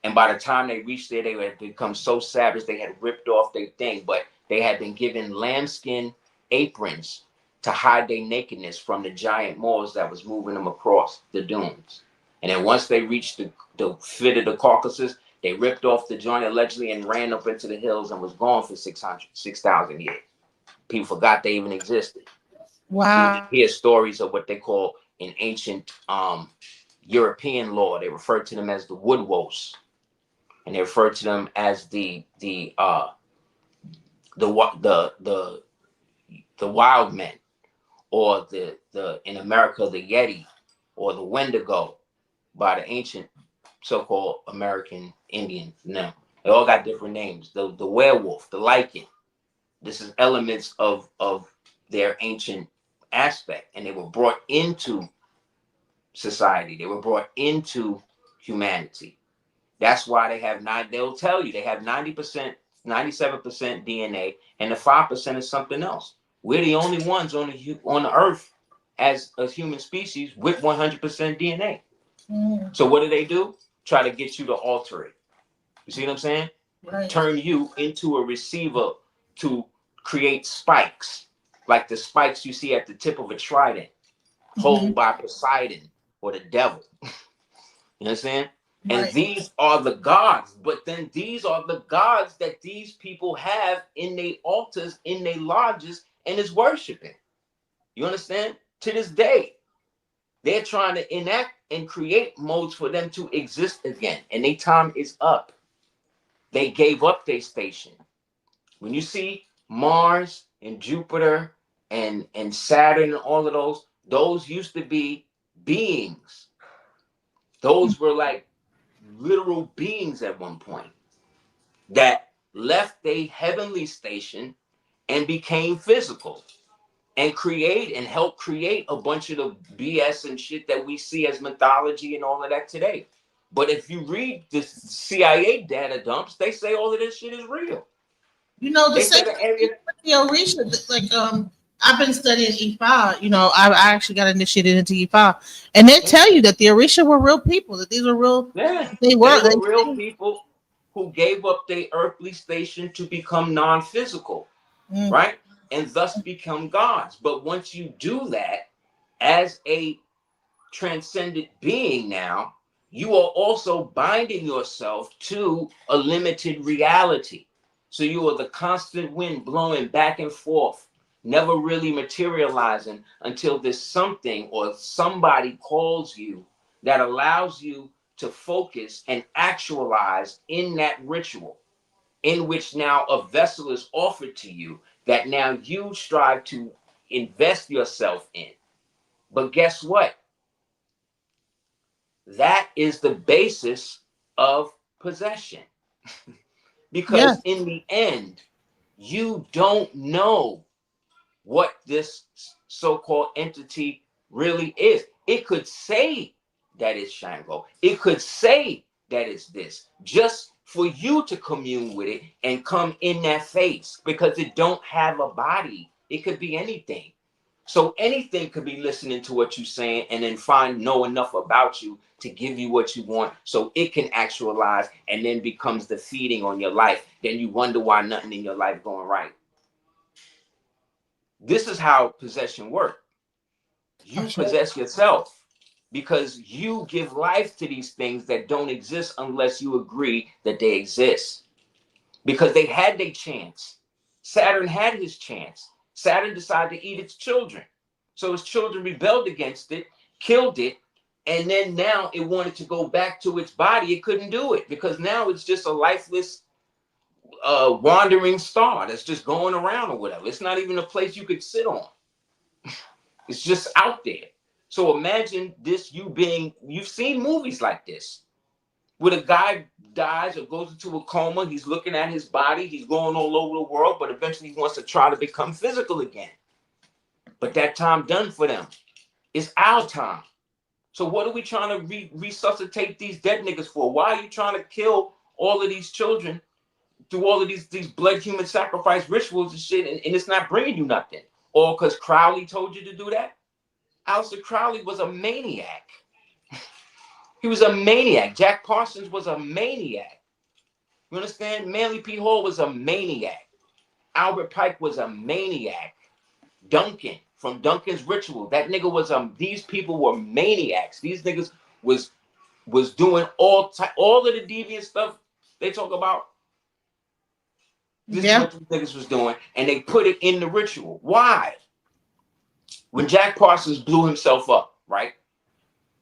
And by the time they reached there, they had become so savage, they had ripped off their thing, but they had been given lambskin aprons to hide their nakedness from the giant Moors that was moving them across the dunes. And then once they reached the fit of the Caucasus, they ripped off the joint allegedly and ran up into the hills and was gone for 6,000 years. People forgot they even existed.
Wow.
You hear stories of what they call in ancient European law. They refer to them as the woodwose, and they refer to them as the the wild men, or the in America the Yeti, or the Wendigo, by the ancient so-called American Indians. Now they all got different names. The werewolf, the lichen. This is elements of their ancient aspect, and they were brought into society. They were brought into humanity. That's why they have nine. They'll tell you they have 90%, 97% DNA, and the 5% is something else. We're the only ones on the earth as a human species with 100% DNA. So what do? Try to get you to alter it. You see what I'm saying?
Right.
Turn you into a receiver to create spikes, like the spikes you see at the tip of a trident, hold by Poseidon or the devil. You understand? And
Right.
these are the gods, but then these are the gods that these people have in their altars, in their lodges, and is worshiping. You understand? To this day, they're trying to enact and create modes for them to exist again, and their time is up. They gave up their station. When you see Mars and Jupiter and Saturn and all of those used to be beings. Those were like literal beings at one point that left their heavenly station and became physical and help create a bunch of the BS and shit that we see as mythology and all of that today. But if you read the CIA data dumps, they say all of this shit is real.
You know, the
They say
same
the area.
the Orisha, like I've been studying Ifa. You know, I actually got initiated into Ifa, and they tell you that the Orisha were real people. That these were real.
Yeah,
They
they
were.
were real people who gave up their earthly station to become non-physical,
Mm,
right? And thus become gods. But once you do that as a transcendent being now, you are also binding yourself to a limited reality. So you are the constant wind blowing back and forth, never really materializing until there's something or somebody calls you that allows you to focus and actualize in that ritual, in which now a vessel is offered to you that now you strive to invest yourself in. But guess what? That is the basis of possession.
yeah.
Because in the end, you don't know what this so-called entity really is. It could say that it's Shango. It could say that it's this, just for you to commune with it and come in that face, because it don't have a body. It could be anything. So anything could be listening to what you're saying and then know enough about you to give you what you want so it can actualize and then becomes the feeding on your life. Then you wonder why nothing in your life going right. This is how possession works. You possess yourself because you give life to these things that don't exist unless you agree that they exist. Because they had their chance. Saturn had his chance. Saturn decided to eat its children. So his children rebelled against it, killed it, and then now it wanted to go back to its body. It couldn't do it because now it's just a lifeless, wandering star that's just going around or whatever. It's not even a place you could sit on. It's just out there. So imagine this, you've seen movies like this, where the guy dies or goes into a coma, he's looking at his body, he's going all over the world, but eventually he wants to try to become physical again. But that time done for them. It's our time. So what are we trying to resuscitate these dead niggas for? Why are you trying to kill all of these children through all of these blood human sacrifice rituals and shit, and it's not bringing you nothing? Or because Crowley told you to do that? Aleister Crowley was a maniac. He was a maniac. Jack Parsons was a maniac. You understand? Manly P. Hall was a maniac. Albert Pike was a maniac. Duncan from Duncan's Ritual. That nigga was these people were maniacs. These niggas was doing all of the deviant stuff they talk about. This is
Yeah.
what the niggas was doing, and they put it in the ritual. Why? when Jack Parsons blew himself up, right?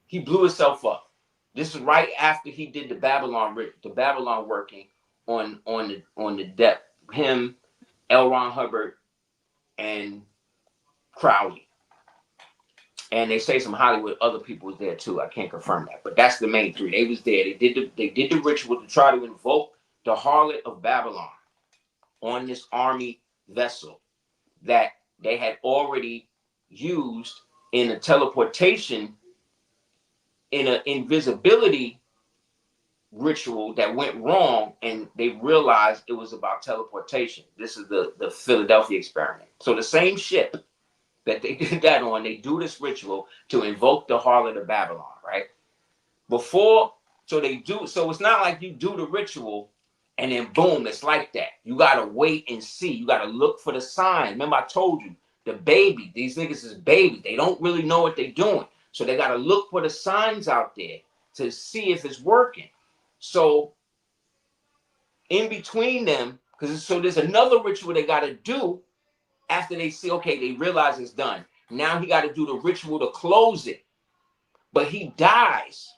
He blew himself up. This is right after he did the Babylon working on the depth. Him, L. Ron Hubbard, and Crowley. And they say some Hollywood other people was there too. I can't confirm that, but that's the main three. They was there. They did the ritual to try to invoke the harlot of Babylon on this army vessel that they had already used in a teleportation, in an invisibility ritual that went wrong, and they realized it was about teleportation. This is the Philadelphia experiment. So the same ship that they did that on, they do this ritual to invoke the harlot of Babylon, right? So it's not like you do the ritual and then boom, it's like that. You gotta wait and see. You gotta look for the sign. Remember, I told you, these niggas is baby. They don't really know what they're doing. So they gotta look for the signs out there to see if it's working. So in between them, so there's another ritual they gotta do after they see, okay, they realize it's done. Now he got to do the ritual to close it. But he dies.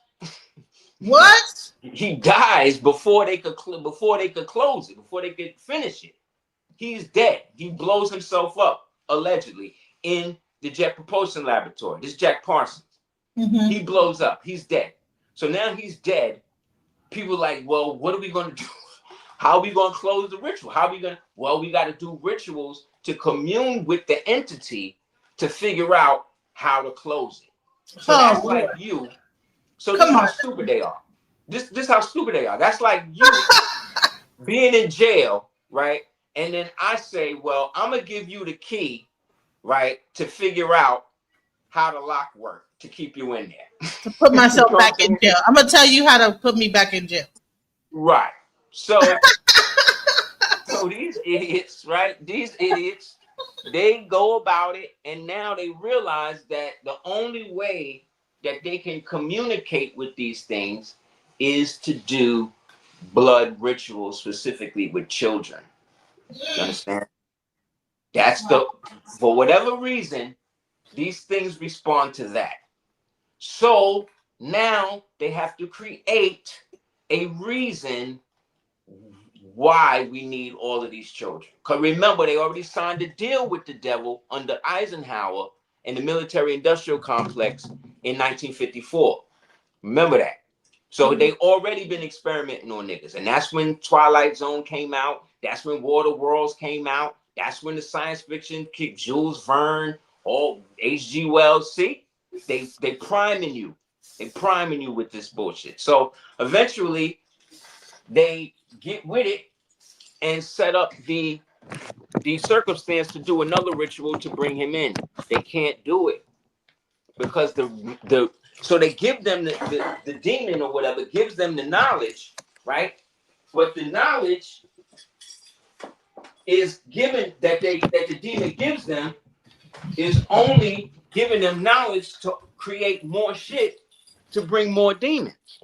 What?
He dies before they could close it, before they could finish it. He's dead. He blows himself up, allegedly, in the Jet Propulsion Laboratory. This is Jack Parsons. Mm-hmm. He blows up. He's dead. So now he's dead. People are like, well, what are we going to do? How are we going to close the ritual? Well, we got to do rituals to commune with the entity to figure out how to close it. So that's like you. So this is how stupid they are. This how stupid they are. That's like you being in jail, right? And then I say, well, I'm going to give you the key, right, to figure out how the lock works to keep you in there.
To put myself back in jail. I'm going to tell you how to put me back in jail.
Right. So these idiots, right? These idiots, they go about it, and now they realize that the only way that they can communicate with these things is to do blood rituals, specifically with children. You understand? For whatever reason, these things respond to that. So now they have to create a reason why we need all of these children. Because remember, they already signed a deal with the devil under Eisenhower in the military-industrial complex in 1954. Remember that. So they already been experimenting on niggas. And that's when Twilight Zone came out. That's when War of the Worlds came out. That's when the science fiction kicked Jules Verne, all H.G. Wells. See? They priming you. They priming you with this bullshit. So eventually they get with it and set up the circumstance to do another ritual to bring him in. They can't do it because so they give them the demon or whatever, gives them the knowledge, right? But the knowledge is given that the demon gives them is only giving them knowledge to create more shit to bring more demons.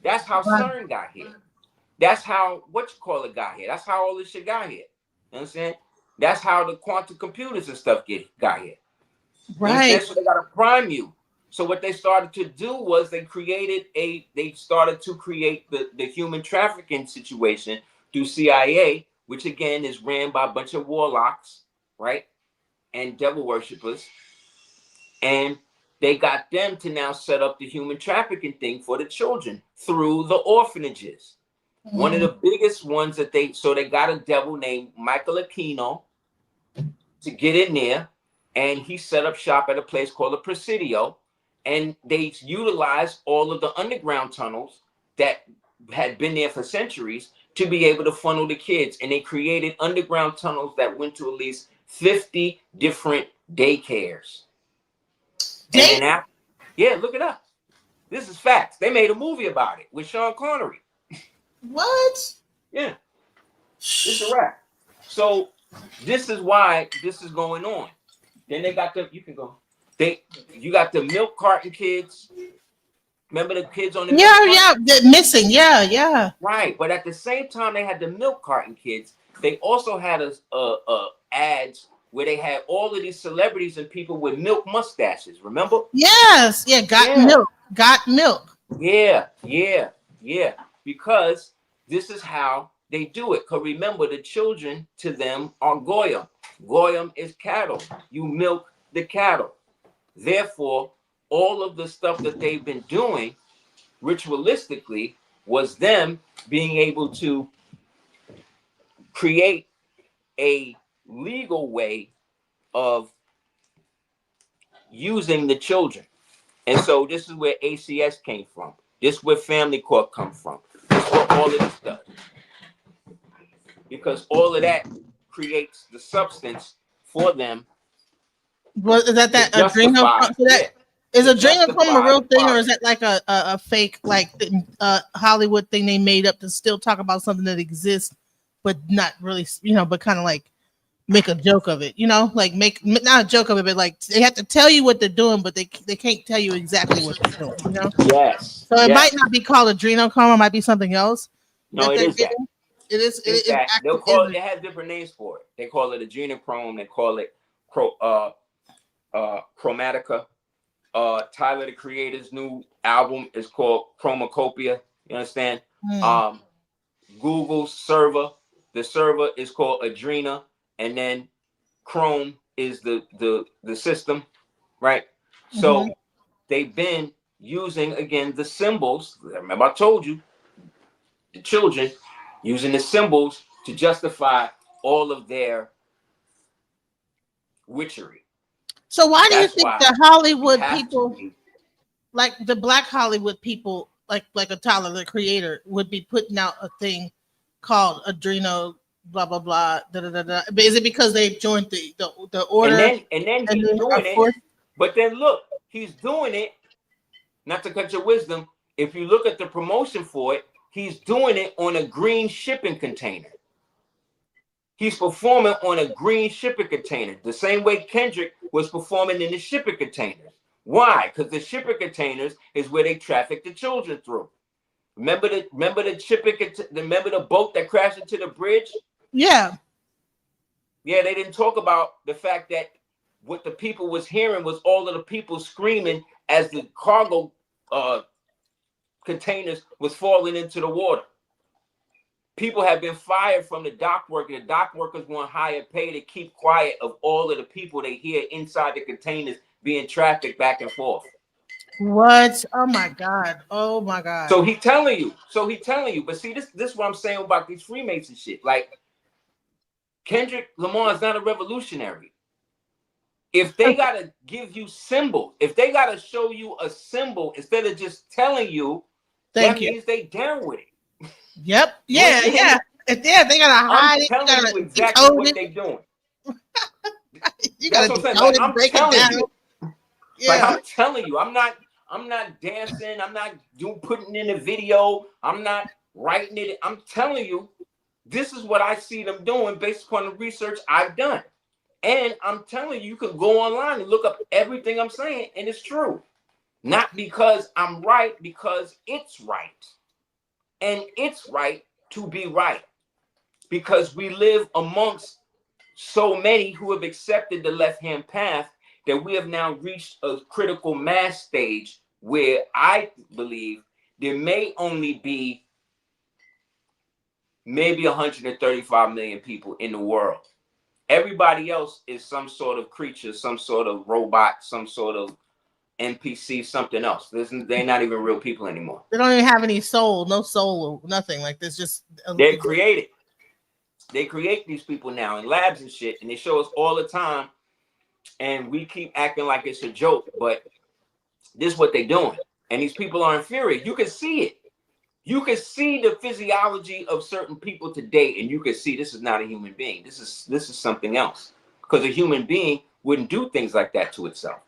That's how CERN got here. That's how got here. That's how all this shit got here. You understand? That's how the quantum computers and stuff got here. Right. So they gotta prime you. So what they started to do was they started to create the human trafficking situation through CIA, which again is ran by a bunch of warlocks, right? And devil worshippers. And they got them to now set up the human trafficking thing for the children through the orphanages. One of the biggest ones that they got a devil named Michael Aquino to get in there, and he set up shop at a place called the Presidio, and they utilized all of the underground tunnels that had been there for centuries to be able to funnel the kids, and they created underground tunnels that went to at least 50 different daycares. Look it up. This is facts. They made a movie about it with Sean Connery.
What?
Yeah. It's a wrap. So this is why this is going on. Then they got you can go. You got the milk carton kids. Remember the kids on the milk carton?
They're missing. Yeah.
Right. But at the same time they had the milk carton kids, they also had ads where they had all of these celebrities and people with milk mustaches. Remember?
Yes. Yeah. Got milk. Got milk.
Yeah. Because this is how they do it. Because remember, the children to them are goyim. Goyim is cattle. You milk the cattle. Therefore, all of the stuff that they've been doing ritualistically was them being able to create a legal way of using the children. And so this is where ACS came from. This is where family court comes from. This is what all of this does. Because all of that creates the substance for them.
Well, is that adrenochrome? So that is adrenochrome a real thing, or is that like a fake, like Hollywood thing they made up to still talk about something that exists, but not really, but kind of like make a joke of it, like make not a joke of it, but like they have to tell you what they're doing, but they can't tell you exactly what they're doing,
Yes.
So it might not be called adrenochrome, it might be something else.
No, it is that.
It is.
They'll call it. They have different names for it. They call it adrenochrome. They call it chromatica. Tyler the Creator's new album is called Chromacopia. You understand? Google's server. The server is called Adrena, and then Chrome is the system, right? So they've been using again the symbols. Remember, I told you the children using the symbols to justify all of their witchery.
So why do you think the Hollywood people, like the Black Hollywood people, like a Tyler the Creator, would be putting out a thing called Adreno, blah blah blah, da da da da? But is it because they joined the order?
And then he's doing it. But then look, he's doing it. Not to cut your wisdom. If you look at the promotion for it, he's doing it on a green shipping container. He's performing on a green shipping container, the same way Kendrick was performing in the shipping containers. Why? Because the shipping containers is where they traffic the children through. Remember the shipping? Remember the boat that crashed into the bridge?
Yeah.
Yeah, they didn't talk about the fact that what the people was hearing was all of the people screaming as the cargo containers was falling into the water. People have been fired from the dock workers. The dock workers want higher pay to keep quiet of all of the people they hear inside the containers being trafficked back and forth.
What? Oh my God. Oh my God.
So he telling you. But see, this is what I'm saying about these Freemason shit. Like, Kendrick Lamar is not a revolutionary. If they gotta give you symbols, if they gotta show you a symbol instead of just telling you, that means they down with it.
Yep. Yeah. Yeah. They gotta hide it.
I'm telling you exactly what they're doing. That's what I'm saying. Like, I'm telling you. Yeah. Like, I'm telling you. I'm not dancing. I'm not putting in a video. I'm not writing it. I'm telling you, this is what I see them doing based upon the research I've done. And I'm telling you, you can go online and look up everything I'm saying, and it's true. Not because I'm right, because it's right. And it's right to be right. Because we live amongst so many who have accepted the left-hand path that we have now reached a critical mass stage where I believe there may only be maybe 135 million people in the world. Everybody else is some sort of creature, some sort of robot, some sort of NPC, something else. They're not even real people anymore.
They don't even have any soul, no soul, nothing. Like this, just
they're created. They create these people now in labs and shit, and they show us all the time, and we keep acting like it's a joke, but this is what they're doing. And these people are inferior. You can see it. You can see the physiology of certain people today, and you can see this is not a human being. This is something else. Because a human being wouldn't do things like that to itself.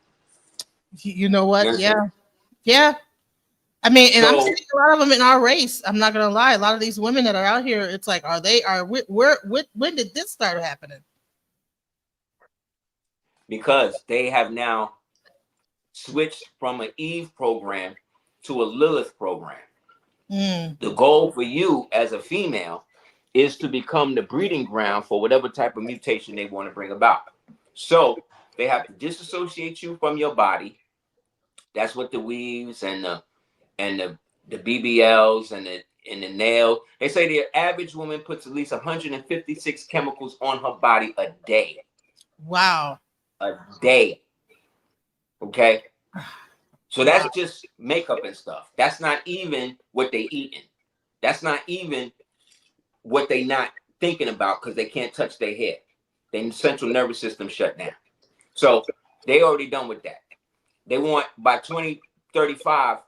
You know what? Yeah. I mean, and I'm seeing a lot of them in our race. I'm not gonna lie. A lot of these women that are out here, it's like, when did this start happening?
Because they have now switched from an Eve program to a Lilith program. The goal for you as a female is to become the breeding ground for whatever type of mutation they want to bring about. So they have to disassociate you from your body. That's what the weaves and the BBLs and the nail. They say the average woman puts at least 156 chemicals on her body a day.
Wow.
A day. Okay. So
Wow.
that's just makeup and stuff. That's not even what they eating. That's not even what they not thinking about because they can't touch their head. Their central nervous system shut down. So they already done with that. They want by 2035,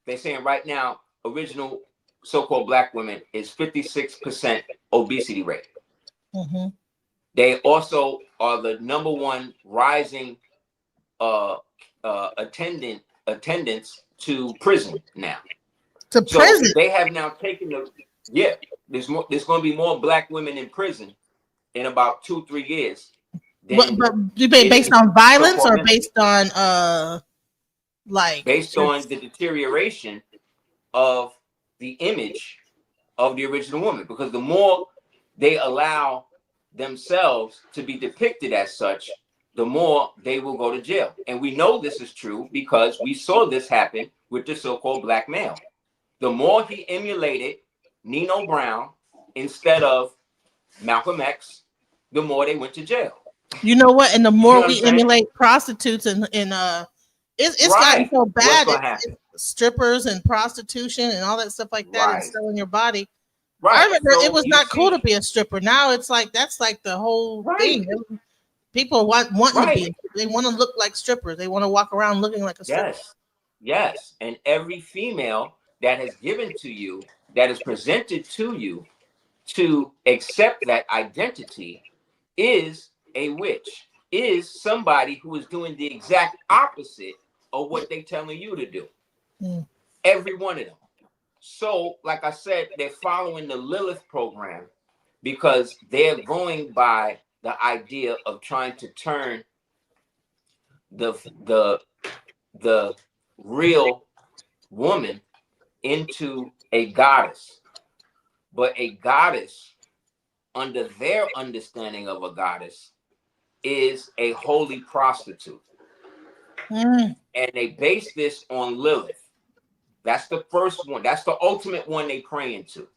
they're saying right now, original so-called black women is 56% obesity rate.
Mm-hmm.
They also are the number one rising attendance to prison now.
To prison.
So they have now taken there's going to be more black women in prison in about 2-3 years.
But based on violence or based on
based on the deterioration of the image of the original woman, because the more they allow themselves to be depicted as such, the more they will go to jail. And we know this is true because we saw this happen with the so-called black male. The more he emulated Nino Brown instead of Malcolm X, the more they went to jail.
You know what? And the more we emulate prostitutes and it's gotten so bad. It's strippers and prostitution and all that stuff like that and selling your body. Right. I remember it was not cool to be a stripper. Now it's like that's like the whole thing. People want to be. They want to look like strippers. They want to walk around looking like a stripper.
Yes. And every female that has given to you, that is presented to you to accept that identity is a witch, is somebody who is doing the exact opposite of what they're telling you to do. Every one of them. So, like I said, they're following the Lilith program because they're going by the idea of trying to turn the real woman into a goddess. But a goddess, under their understanding of a goddess, is a holy prostitute. And they base this on Lilith. That's the first one. That's the ultimate one they pray into.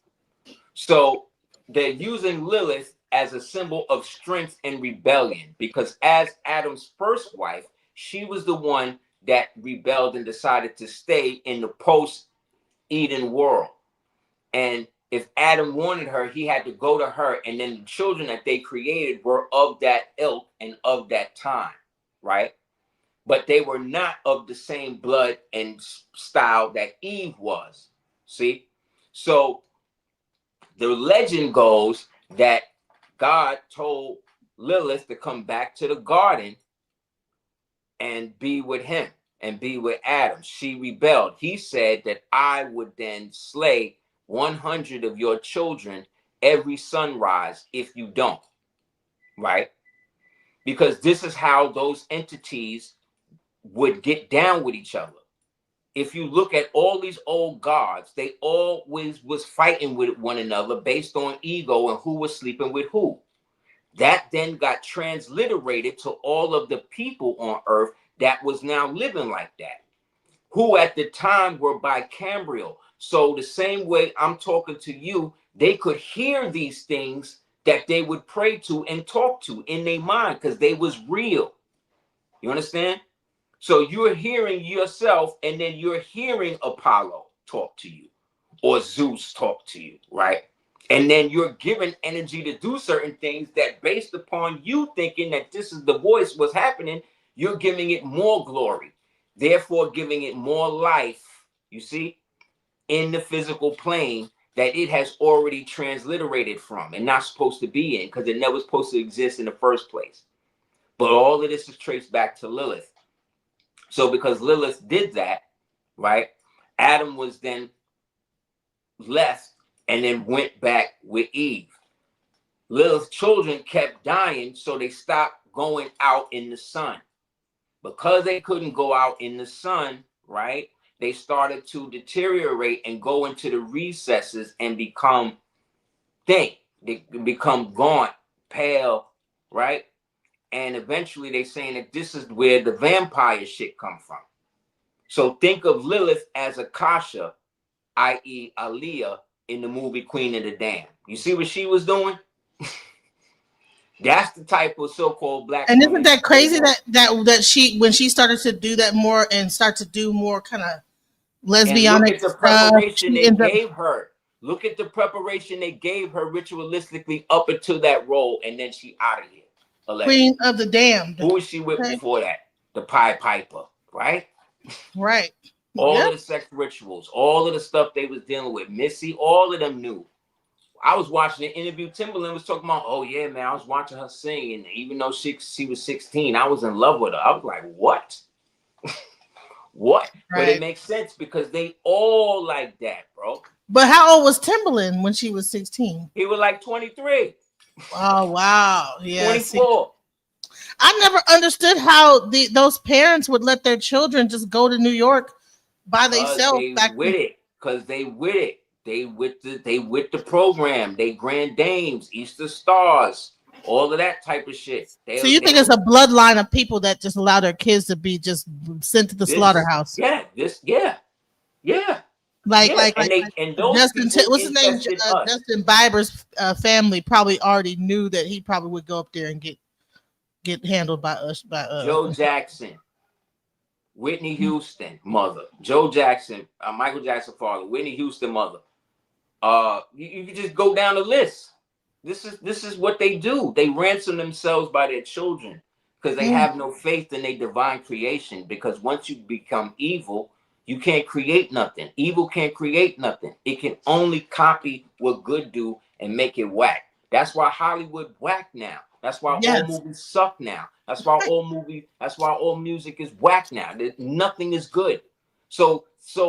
So they're using Lilith as a symbol of strength and rebellion because as Adam's first wife, she was the one that rebelled and decided to stay in the post-Eden world. And if Adam wanted her, he had to go to her. And then the children that they created were of that ilk and of that time, right? But they were not of the same blood and style that Eve was. See? So the legend goes that God told Lilith to come back to the garden and be with him and be with Adam. She rebelled. He said that I would then slay 100 of your children every sunrise if you don't, right? Because this is how those entities would get down with each other. If you look at all these old gods, they always was fighting with one another based on ego and who was sleeping with who. That then got transliterated to all of the people on earth that was now living like that, who at the time were bicambrial. So the same way I'm talking to you, they could hear these things that they would pray to and talk to in their mind because they was real. You understand? So you're hearing yourself and then you're hearing Apollo talk to you or Zeus talk to you, right? And then you're given energy to do certain things that based upon you thinking that this is the voice was happening, you're giving it more glory, therefore giving it more life, you see, in the physical plane that it has already transliterated from and not supposed to be in because it never was supposed to exist in the first place. But all of this is traced back to Lilith. So because Lilith did that, right, Adam was then left and then went back with Eve. Lilith's children kept dying, so they stopped going out in the sun. Because they couldn't go out in the sun, right, they started to deteriorate and go into the recesses and become thin. They become gaunt, pale, right? And eventually they saying that this is where the vampire shit come from. So think of Lilith as Akasha, i.e. Aaliyah, in the movie Queen of the Damned. You see what she was doing? That's the type of so-called black
And isn't
woman.
that crazy that she, when she started to do that more and start to do more kind of
And look
lesbianic
at the
stuff,
preparation
she
they
ends up
gave her. Look at the preparation they gave her ritualistically up until that role, and then she out of here. Allegedly.
Queen of the Damned.
Who was she with before that? The Pied Piper, right?
Right.
All
Yep.
of the sex rituals, all of the stuff they was dealing with. Missy, all of them knew. I was watching an interview. Timberland was talking about, oh yeah, man, I was watching her sing, and even though she was 16, I was in love with her. I was like, what? What?
Right.
But it makes sense because they all like that, bro.
But how old was Timberland when she was 16?
He was like 23.
Oh wow. Yeah.
24.
I never understood how those parents would let their children just go to New York by themselves back
with
then.
it. Because they with it. They with the program. They Grand Dames, Easter Stars, all of that type of shit.
So you think it's a bloodline of people that just allow their kids to be just sent to the slaughterhouse?
Yeah.
Like
those
Justin,
people
what's his name?
us.
Justin Bieber's family probably already knew that he probably would go up there and get handled by us.
Joe Jackson, Whitney Houston, mother. Joe Jackson, Michael Jackson, father. Whitney Houston, mother. You can just go down the list. This is what they do. They ransom themselves by their children because they have no faith in their divine creation. Because once you become evil, you can't create nothing. Evil can't create nothing. It can only copy what good do and make it whack. That's why Hollywood whack now. That's why all movies suck now. That's why all music is whack now. Nothing is good. So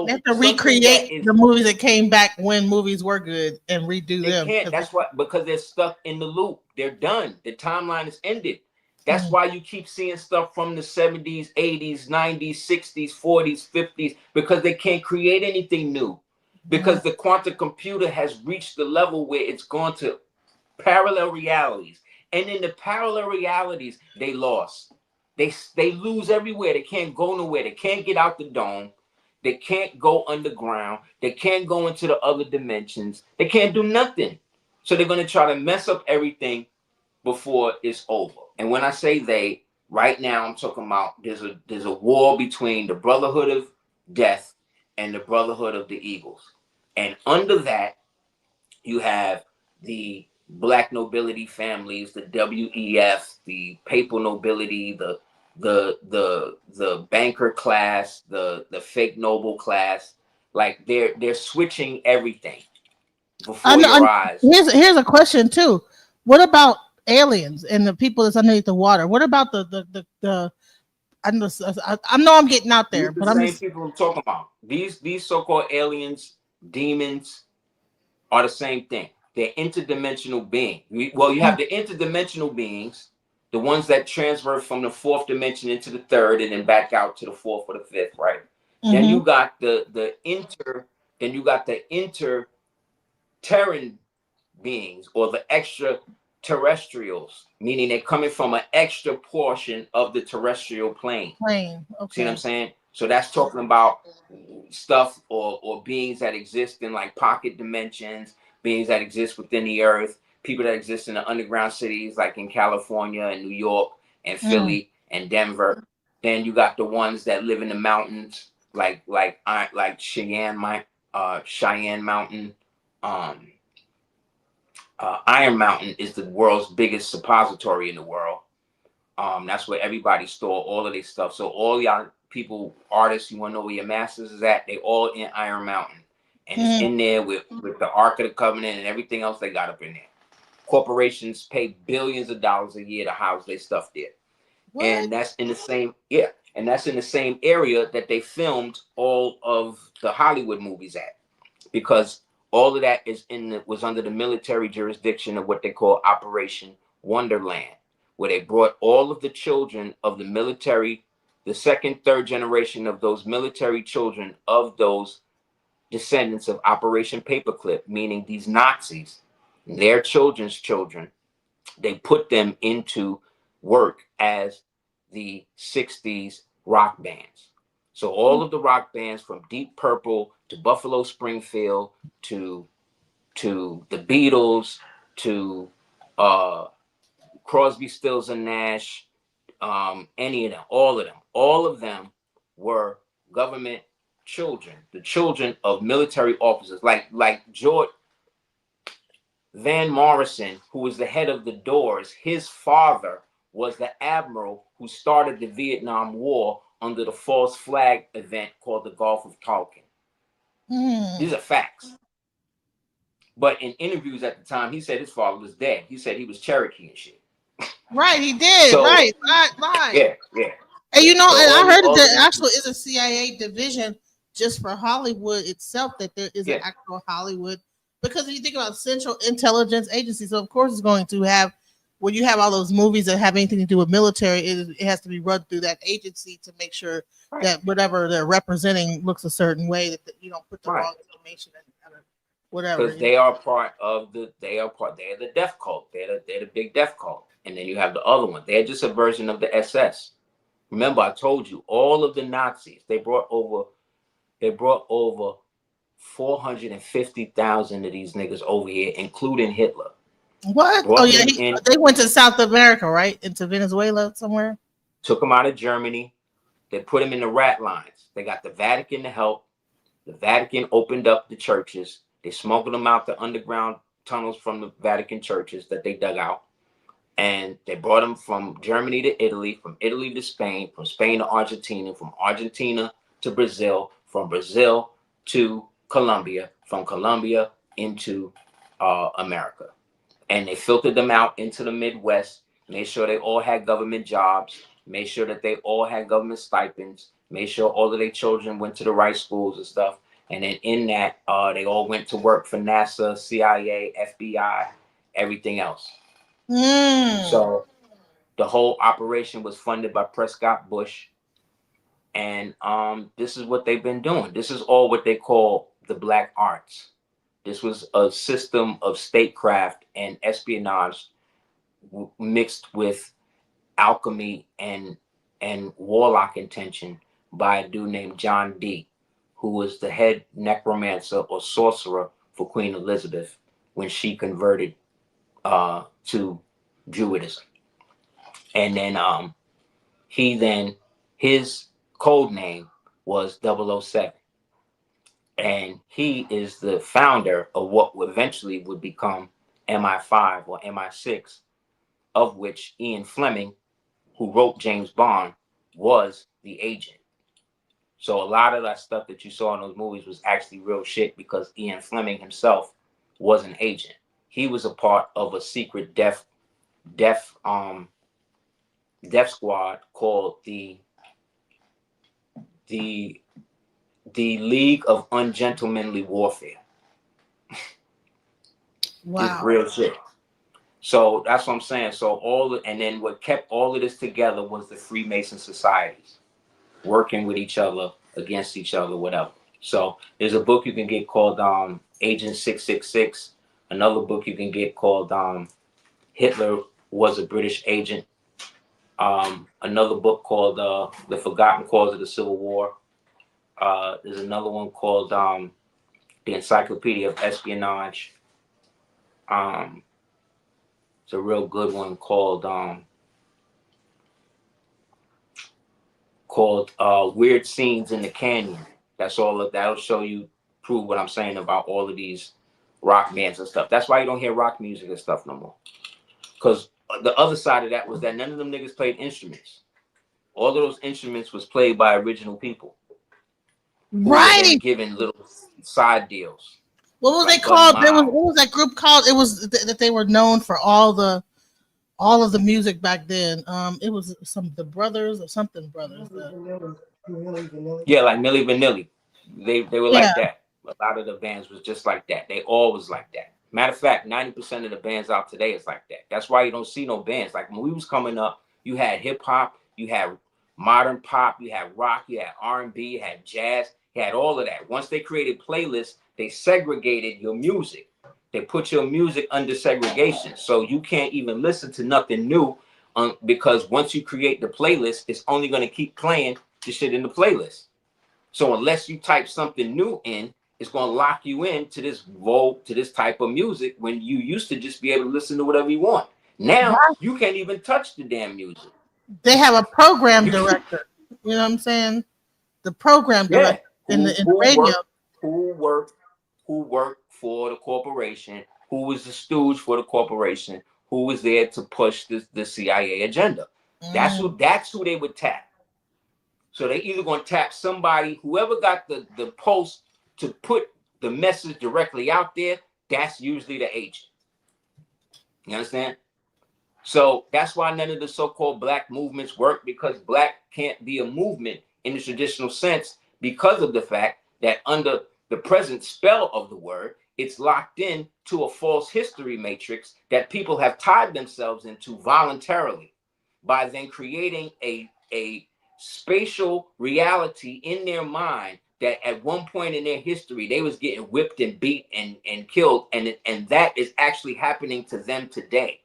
they have to recreate the movies that came back when movies were good and redo them.
Can't. That's why, because they're stuck in the loop. They're done. The timeline is ended. That's why you keep seeing stuff from the 70s, 80s, 90s, 60s, 40s, 50s, because they can't create anything new. Because the quantum computer has reached the level where it's gone to parallel realities. And in the parallel realities, they lost. They lose everywhere. They can't go nowhere. They can't get out the dome. They can't go underground. They can't go into the other dimensions. They can't do nothing. So they're going to try to mess up everything before it's over. And when I say they, right now I'm talking about there's a war between the Brotherhood of Death and the Brotherhood of the Eagles. And under that, you have the black nobility families, the WEF, the papal nobility, the banker class, the fake noble class. Like they're switching everything before your eyes.
Here's a question too. What about aliens and the people that's underneath the water? What about the I know I'm getting out there, but
same people I'm talking about. These so-called aliens, demons, are the same thing. They're interdimensional beings. Well, you have the interdimensional beings, the ones that transfer from the fourth dimension into the third and then back out to the fourth or the fifth, right? Then you got the inter-terran beings, or the extraterrestrials, meaning they're coming from an extra portion of the terrestrial plane.
Okay.
See what I'm saying? So that's talking about stuff or beings that exist in like pocket dimensions, beings that exist within the earth, people that exist in the underground cities like in California and New York and Philly and Denver. Then you got the ones that live in the mountains, like Cheyenne Mountain. Iron Mountain is the world's biggest suppository in the world. That's where everybody store all of their stuff. So all y'all people, artists, you want to know where your masters is at? They all in Iron Mountain, and it's in there with the Ark of the Covenant and everything else they got up in there. Corporations pay billions of dollars a year to house their stuff there. What? And that's in the same area that they filmed all of the Hollywood movies at, because all of that was under the military jurisdiction of what they call Operation Wonderland, where they brought all of the children of the military, the second, third generation of those military children of those descendants of Operation Paperclip, meaning these Nazis, their children's children. They put them into work as the 60s rock bands. So all of the rock bands from Deep Purple to Buffalo Springfield to the Beatles to Crosby, Stills and Nash, any of them, all of them were government children, the children of military officers, like George Van Morrison, who was the head of the Doors. His father was the admiral who started the Vietnam War under the false flag event called the Gulf of Tonkin. These are facts. But in interviews at the time, he said his father was dead. He said he was Cherokee and shit.
Right, he did.
So,
right.
Yeah.
And you know,
So
and I heard that there
these,
actually is a CIA division just for Hollywood itself, that there is an actual Hollywood. Because if you think about Central Intelligence Agency, so of course it's going to have, when you have all those movies that have anything to do with military, it has to be run through that agency to make sure that whatever they're representing looks a certain way, that you don't put the wrong information in. Whatever.
Because they are part of the, they are the death cult. They're the big death cult. And then you have the other one. They're just a version of the SS. Remember, I told you, all of the Nazis, they brought over 450,000 of these niggas over here, including Hitler.
What?
Brought
they went to South America, right? Into Venezuela somewhere?
Took them out of Germany. They put them in the rat lines. They got the Vatican to help. The Vatican opened up the churches. They smuggled them out the underground tunnels from the Vatican churches that they dug out. And they brought them from Germany to Italy, from Italy to Spain, from Spain to Argentina, from Argentina to Brazil, from Brazil to Colombia, from Colombia into America. And they filtered them out into the Midwest, made sure they all had government jobs, made sure that they all had government stipends, made sure all of their children went to the right schools and stuff. And then in that, they all went to work for NASA, CIA, FBI, everything else. So the whole operation was funded by Prescott Bush. And this is what they've been doing. This is all what they call the black arts. This was a system of statecraft and espionage mixed with alchemy and warlock intention by a dude named John Dee, who was the head necromancer or sorcerer for Queen Elizabeth when she converted to Druidism. And then his code name was 007. And he is the founder of what eventually would become MI5 or MI6, of which Ian Fleming, who wrote James Bond, was the agent. So a lot of that stuff that you saw in those movies was actually real shit, because Ian Fleming himself was an agent. He was a part of a secret death squad called the League of Ungentlemanly Warfare.
Wow.
It's real shit. So that's what I'm saying. So and then what kept all of this together was the Freemason societies working with each other, against each other, whatever. So there's a book you can get called Agent 666. Another book you can get called Hitler Was a British Agent. Another book called The Forgotten Cause of the Civil War. There's another one called The Encyclopedia of Espionage. It's a real good one called Weird Scenes in the Canyon. That'll show you, prove what I'm saying about all of these rock bands and stuff. That's why you don't hear rock music and stuff no more. Because the other side of that was that none of them niggas played instruments. All of those instruments was played by original people.
Right.
Given little side deals.
What was they called? What was that group called? It was that they were known for all of the music back then. It was the Brothers or something Brothers.
Yeah, like Milli Vanilli. They were like that. A lot of the bands was just like that. They all was like that. Matter of fact, 90% of the bands out today is like that. That's why you don't see no bands. Like when we was coming up, you had hip hop, you had modern pop, you had rock, you had R&B, you had jazz, you had all of that. Once they created playlists, they segregated your music. They put your music under segregation. So you can't even listen to nothing new because once you create the playlist, it's only going to keep playing the shit in the playlist. So unless you type something new in, it's going to lock you in to this type of music when you used to just be able to listen to whatever you want. Now you can't even touch the damn music.
They have a program director. You know what I'm saying? The program
Yeah,
director in the radio.
who worked for the corporation, who was the stooge for the corporation, who was there to push the CIA agenda. That's who they would tap. So they either going to tap somebody, whoever got the post to put the message directly out there, that's usually the agent. You understand? So that's why none of the so-called black movements work, because black can't be a movement in the traditional sense because of the fact that under the present spell of the word, it's locked in to a false history matrix that people have tied themselves into voluntarily by then creating a spatial reality in their mind that at one point in their history they was getting whipped and beat and killed, and that is actually happening to them today.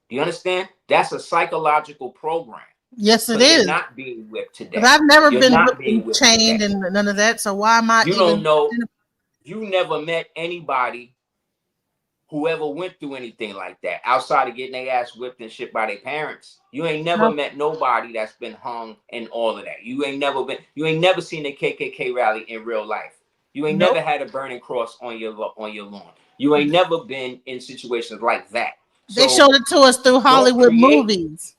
Do you understand? That's a psychological program.
Yes, it is.
You're not being whipped today.
But I've never
You're
been
not
whipped
being
and
whipped
chained
today.
and none of that. So why am I
You
even?
don't know. You never met anybody who ever went through anything like that outside of getting their ass whipped and shit by their parents. You ain't never met nobody that's been hung and all of that. You ain't never seen a KKK rally in real life. You ain't never had a burning cross on your lawn. You ain't never been in situations like that.
They showed it to us through Hollywood movies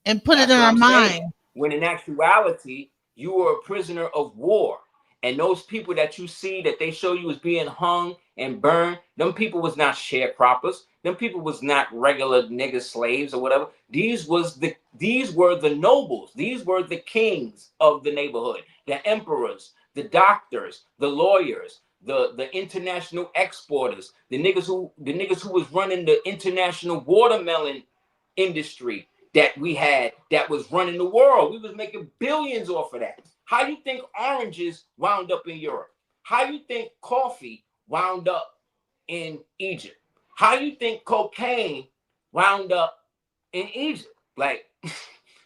and put it in our mind.
When in actuality, you were a prisoner of war. And those people that you see that they show you as being hung and burned, them people was not sharecroppers. Them people was not regular nigger slaves or whatever. These were the nobles. These were the kings of the neighborhood, the emperors, the doctors, the lawyers, the international exporters, the niggas who was running the international watermelon industry that we had, that was running the world. We was making billions off of that. How you think oranges wound up in Europe? How you think coffee wound up in Egypt? How you think cocaine wound up in Egypt? Like,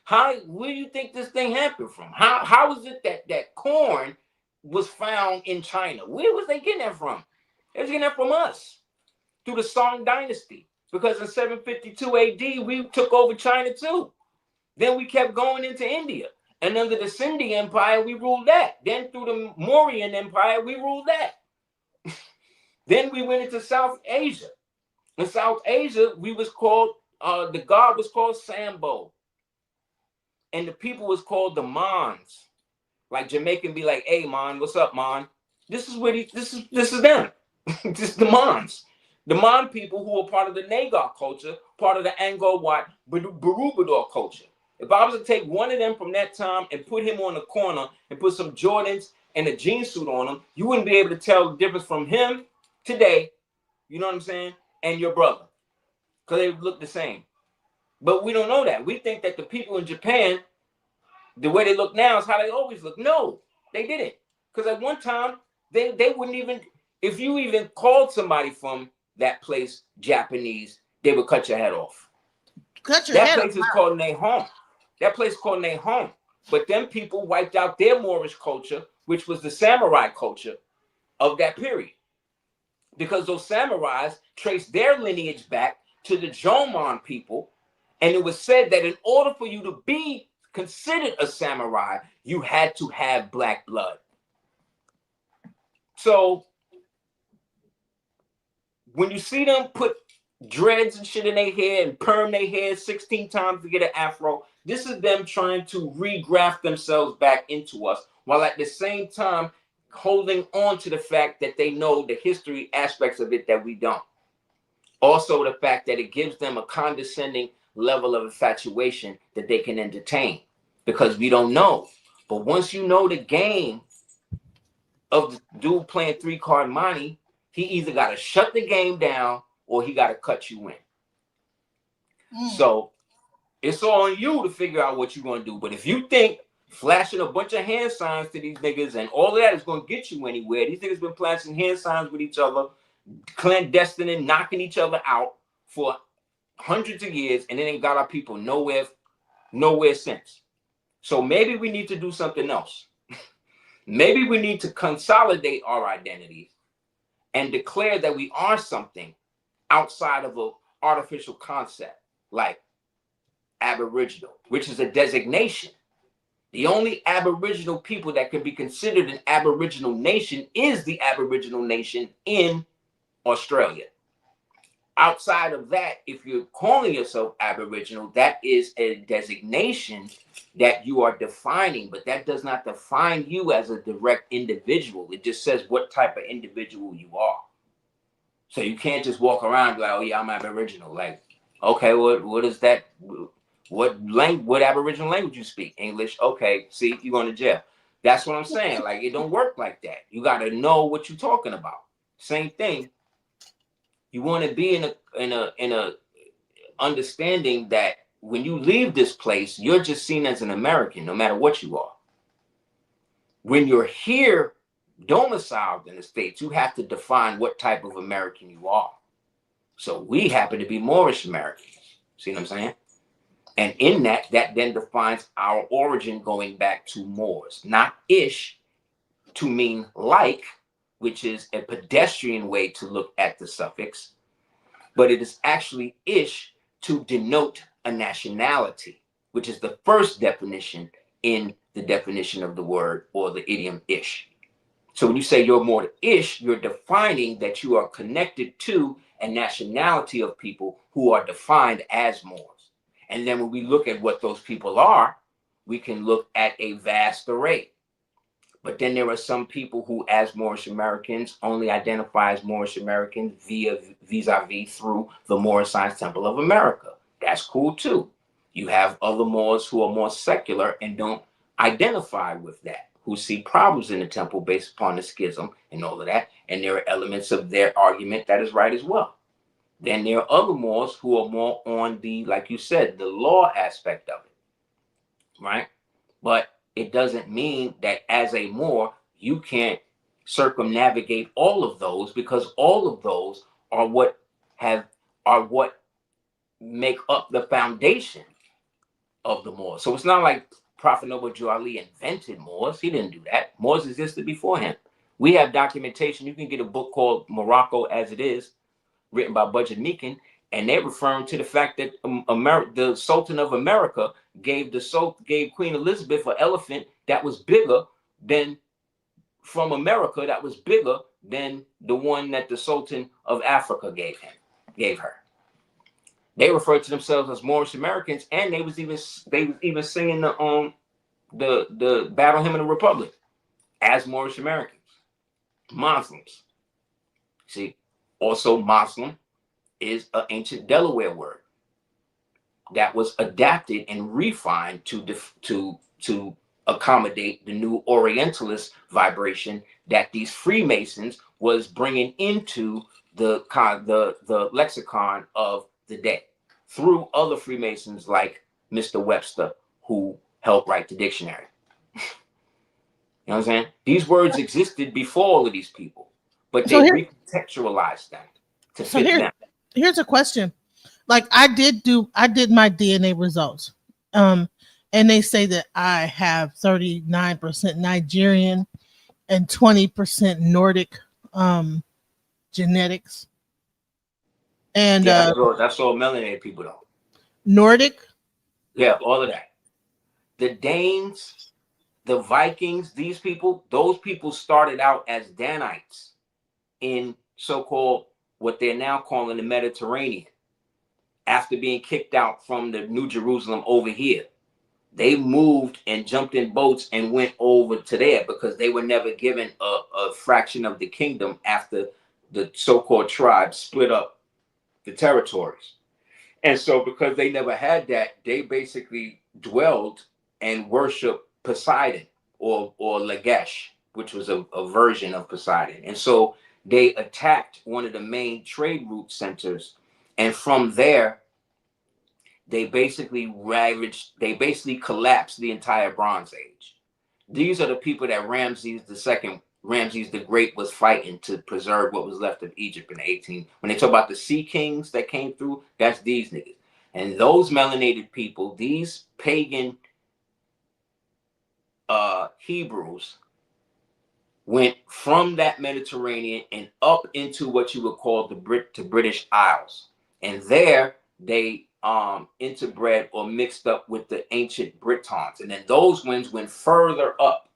where do you think this thing happened from? How is it that corn was found in China? Where was they getting that from? They was getting that from us through the Song Dynasty, because in 752 AD we took over China too. Then we kept going into India, and under the Sindhi Empire we ruled that. Then through the Mauryan Empire we ruled that. Then we went into South Asia. In South Asia we was called the god was called Sambo, and the people was called the Mons. Like Jamaican be like, "Hey man, what's up, man?" This is them. This is the Mons. The Mon people who are part of the Nagar culture, part of the Angkor-Wat Borobudur culture. If I was to take one of them from that time and put him on the corner and put some Jordans and a jean suit on him, you wouldn't be able to tell the difference from him today, you know what I'm saying, and your brother, because they look the same. But we don't know that. We think that the people in Japan, the way they look now is how they always look. No, they didn't. Because at one time, they wouldn't even, if you even called somebody from that place Japanese, they would cut your head off. That place is called Nehon. That place is called Nehon. But them people wiped out their Moorish culture, which was the samurai culture of that period. Because those samurais traced their lineage back to the Jomon people. And it was said that in order for you to be considered a samurai, you had to have black blood. So when you see them put dreads and shit in their hair and perm their hair 16 times to get an afro, this is them trying to regraft themselves back into us, while at the same time holding on to the fact that they know the history aspects of it that we don't. Also the fact that it gives them a condescending level of infatuation that they can entertain, because we don't know. But once you know the game of the dude playing 3-card money, he either got to shut the game down or he got to cut you in. So it's on you to figure out what you're going to do. But if you think flashing a bunch of hand signs to these niggas and all of that is going to get you anywhere, these niggas been flashing hand signs with each other, clandestine and knocking each other out for hundreds of years, and it ain't got our people nowhere since. So maybe we need to do something else. Maybe we need to consolidate our identities and declare that we are something outside of an artificial concept like Aboriginal, which is a designation. The only Aboriginal people that can be considered an Aboriginal nation is the Aboriginal nation in Australia. Outside of that, if you're calling yourself Aboriginal, that is a designation that you are defining, but that does not define you as a direct individual. It just says what type of individual you are. So you can't just walk around and be like, oh yeah, I'm Aboriginal. Like, okay, what is that? What Aboriginal language you speak? English. Okay, see, you're going to jail. That's what I'm saying. Like, it don't work like that. You got to know what you're talking about. Same thing. You want to be in a understanding that when you leave this place, you're just seen as an American, no matter what you are. When you're here, domiciled in the States, you have to define what type of American you are. So we happen to be Moorish Americans. See what I'm saying? And in that then defines our origin going back to Moors, not ish to mean like, which is a pedestrian way to look at the suffix, but it is actually ish to denote a nationality, which is the first definition in the definition of the word or the idiom ish. So when you say you're more ish, you're defining that you are connected to a nationality of people who are defined as Moors. And then when we look at what those people are, we can look at a vast array. But then there are some people who, as Moorish Americans, only identify as Moorish Americans vis-a-vis through the Moorish Science Temple of America. That's cool too. You have other Moors who are more secular and don't identify with that, who see problems in the temple based upon the schism and all of that. And there are elements of their argument that is right as well. Then there are other Moors who are more on the, like you said, the law aspect of it, right? But it doesn't mean that as a Moor, you can't circumnavigate all of those, because all of those are what make up the foundation of the Moors. So it's not like Prophet Noble Jew Ali invented Moors. He didn't do that. Moors existed before him. We have documentation. You can get a book called Morocco as It Is, written by Budget Meekin, and they're referring to the fact that the Sultan of America gave Queen Elizabeth an elephant that was bigger than, from America, that was bigger than the one that the Sultan of Africa gave her. They referred to themselves as Moorish Americans, and they was even singing the Battle Hymn of the Republic as Moorish Americans. Muslims. See, also Muslim is an ancient Delaware word that was adapted and refined to accommodate the new Orientalist vibration that these Freemasons was bringing into the lexicon of the day through other Freemasons like Mr. Webster, who helped write the dictionary. You know what I'm saying? These words existed before all of these people, but they recontextualized them to fit them.
Here's a question. Like I did my DNA results. And they say that I have 39% Nigerian and 20% Nordic genetics. And
yeah, that's all melanated people though.
Nordic?
Yeah, all of that. The Danes, the Vikings, those people started out as Danites in so-called what they're now calling the Mediterranean. After being kicked out from the New Jerusalem over here, they moved and jumped in boats and went over to there because they were never given a fraction of the kingdom after the so-called tribes split up the territories. And so because they never had that, they basically dwelled and worshiped Poseidon or Lagash, which was a version of Poseidon. And so they attacked one of the main trade route centers. And from there, they basically collapsed the entire Bronze Age. These are the people that Ramses II Ramses the Great was fighting to preserve what was left of Egypt in the 18. When they talk about the sea kings that came through, that's these niggas. And those melanated people, these pagan Hebrews, went from that Mediterranean and up into what you would call the British Isles. And there they interbred or mixed up with the ancient Britons. And then those winds went further up,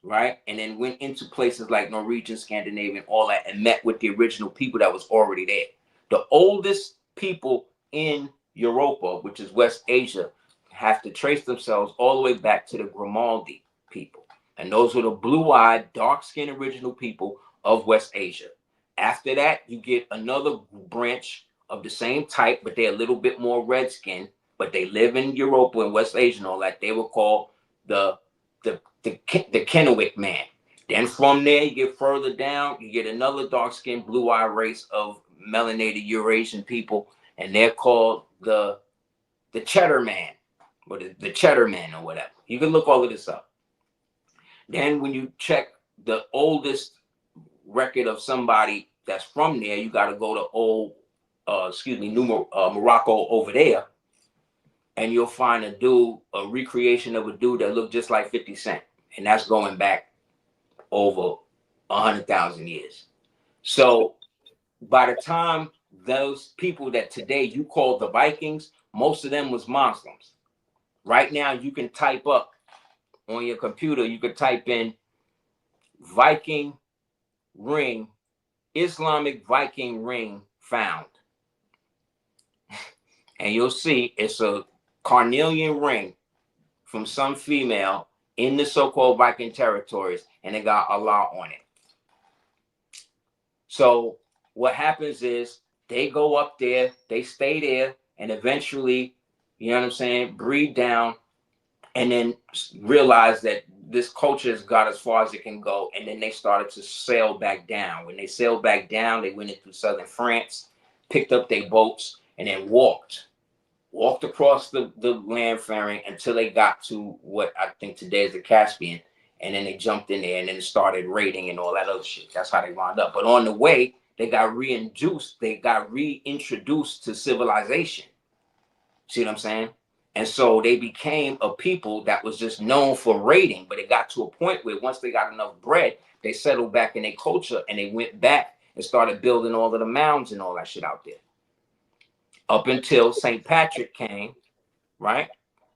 right? And then went into places like Norwegian, Scandinavian, all that, and met with the original people that was already there. The oldest people in Europa, which is West Asia, have to trace themselves all the way back to the Grimaldi people. And those were the blue-eyed, dark-skinned original people of West Asia. After that, you get another branch of the same type, but they're a little bit more red-skinned, but they live in Europa and West Asia and all that. They were called the Kennewick man. Then from there, you get further down, you get another dark-skinned, blue-eyed race of melanated Eurasian people, and they're called the Cheddar man, or the Cheddar man or whatever. You can look all of this up. Then when you check the oldest record of somebody that's from there, you got to go to old, Morocco over there, and you'll find a recreation of a dude that looked just like 50 Cent. And that's going back over 100,000 years. So by the time those people that today you call the Vikings, most of them was Muslims. Right now, you can type up on your computer, you could type in Viking ring, Islamic Viking ring found. And you'll see it's a carnelian ring from some female in the so-called Viking territories, and it got Allah on it. So what happens is they go up there, they stay there, and eventually, you know what I'm saying, breed down, and then realize that this culture has got as far as it can go, and then they started to sail back down. When they sailed back down, they went into southern France, picked up their boats, and then walked across the land faring until they got to what I think today is the Caspian, and then they jumped in there and then it started raiding and all that other shit. That's how they wound up. But on the way, they got reintroduced to civilization. See what I'm saying? And so they became a people that was just known for raiding, but it got to a point where once they got enough bread, they settled back in their culture and they went back and started building all of the mounds and all that shit out there. Up until St. Patrick came, right?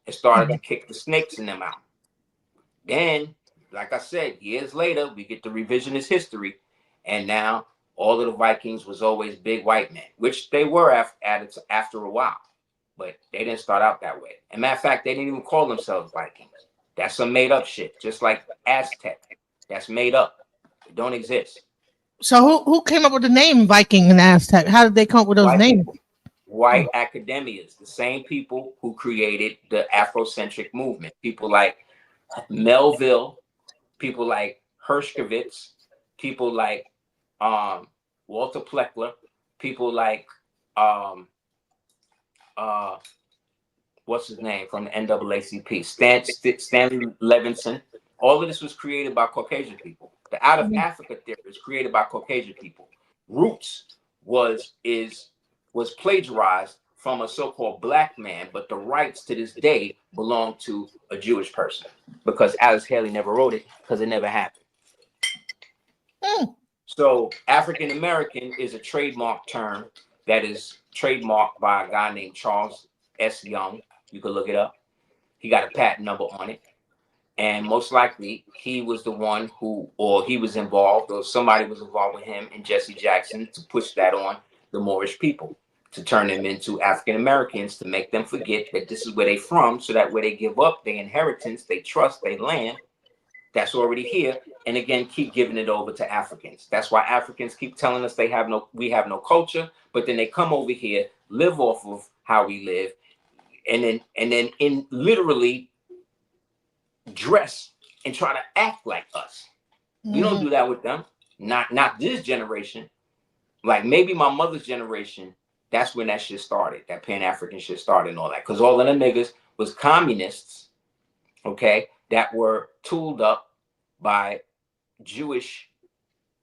And started to kick the snakes in them out. Then, like I said, years later, we get the revisionist history. And now all of the Vikings was always big white men, which they were after a while. But they didn't start out that way. And matter of fact, they didn't even call themselves Vikings. That's some made up shit. Just like Aztec. That's made up. It don't exist.
So who came up with the name Viking and Aztec? How did they come up with those names?
White academias, the same people who created the Afrocentric movement. People like Melville, people like Hershkovitz, people like Walter Pleckler, people like what's his name from the NAACP, Stanley Levinson. All of this was created by Caucasian people. The Out of Africa theory was created by Caucasian people. Roots was plagiarized from a so-called black man, but the rights to this day belong to a Jewish person because Alice Haley never wrote it because it never happened. So African American is a trademark term that is trademarked by a guy named Charles S. Young. You can look it up. He got a patent number on it. And most likely he was the one he was involved, or somebody was involved with him and Jesse Jackson to push that on the Moorish people, to turn them into African Americans, to make them forget that this is where they from, so that way they give up their inheritance, they trust their land that's already here, and again keep giving it over to Africans. That's why Africans keep telling us we have no culture, but then they come over here, live off of how we live, and then in literally dress and try to act like us. We don't do that with them. Not this generation. Like maybe my mother's generation, that's when that shit started. That Pan-African shit started and all that. Because all of them niggas was communists, okay, that were tooled up by Jewish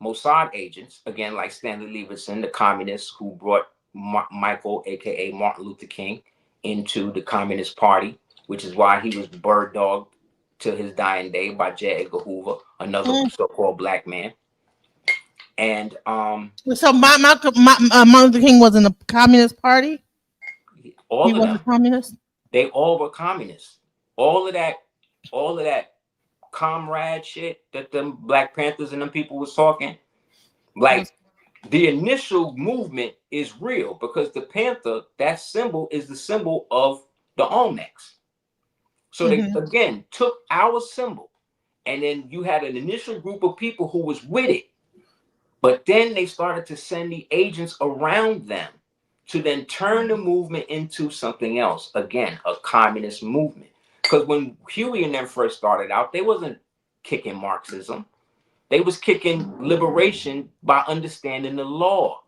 Mossad agents, again, like Stanley Lieberson, the communist who brought Michael, aka Martin Luther King, into the Communist Party, which is why he was bird dogged to his dying day by J. Edgar Hoover, another so-called black man. And
so Martin Luther King was in the Communist Party.
All
he
of
was
them,
a communist.
They all were communists. All of that comrade shit that them Black Panthers and them people was talking, like the initial movement is real because the panther, that symbol is the symbol of the Olmecs. So they again took our symbol, and then you had an initial group of people who was with it, but then they started to send the agents around them to then turn the movement into something else. Again, a communist movement. Because when Huey and them first started out, they wasn't kicking Marxism. They was kicking liberation by understanding the law.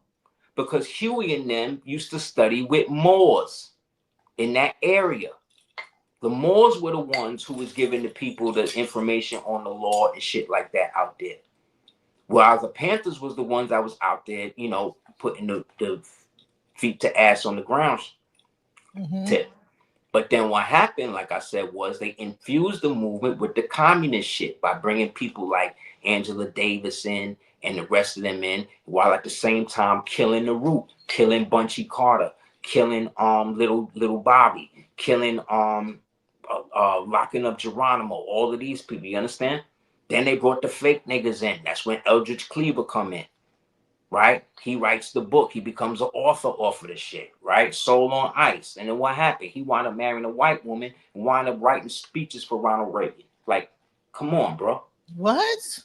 Because Huey and them used to study with Moors in that area. The Moors were the ones who was giving the people the information on the law and shit like that out there. Whereas the Panthers was the ones that was out there, you know, putting the feet to ass on the ground tip. But then what happened, like I said, was they infused the movement with the communist shit by bringing people like Angela Davidson and the rest of them in, while at the same time killing the Root, killing Bunchy Carter, killing little Bobby, killing locking up Geronimo, all of these people, you understand? Then they brought the fake niggas in. That's when Eldridge Cleaver come in, right? He writes the book. He becomes an author off of the shit, right? Soul on Ice. And then what happened? He wound up marrying a white woman and wound up writing speeches for Ronald Reagan. Like, come on, bro.
What?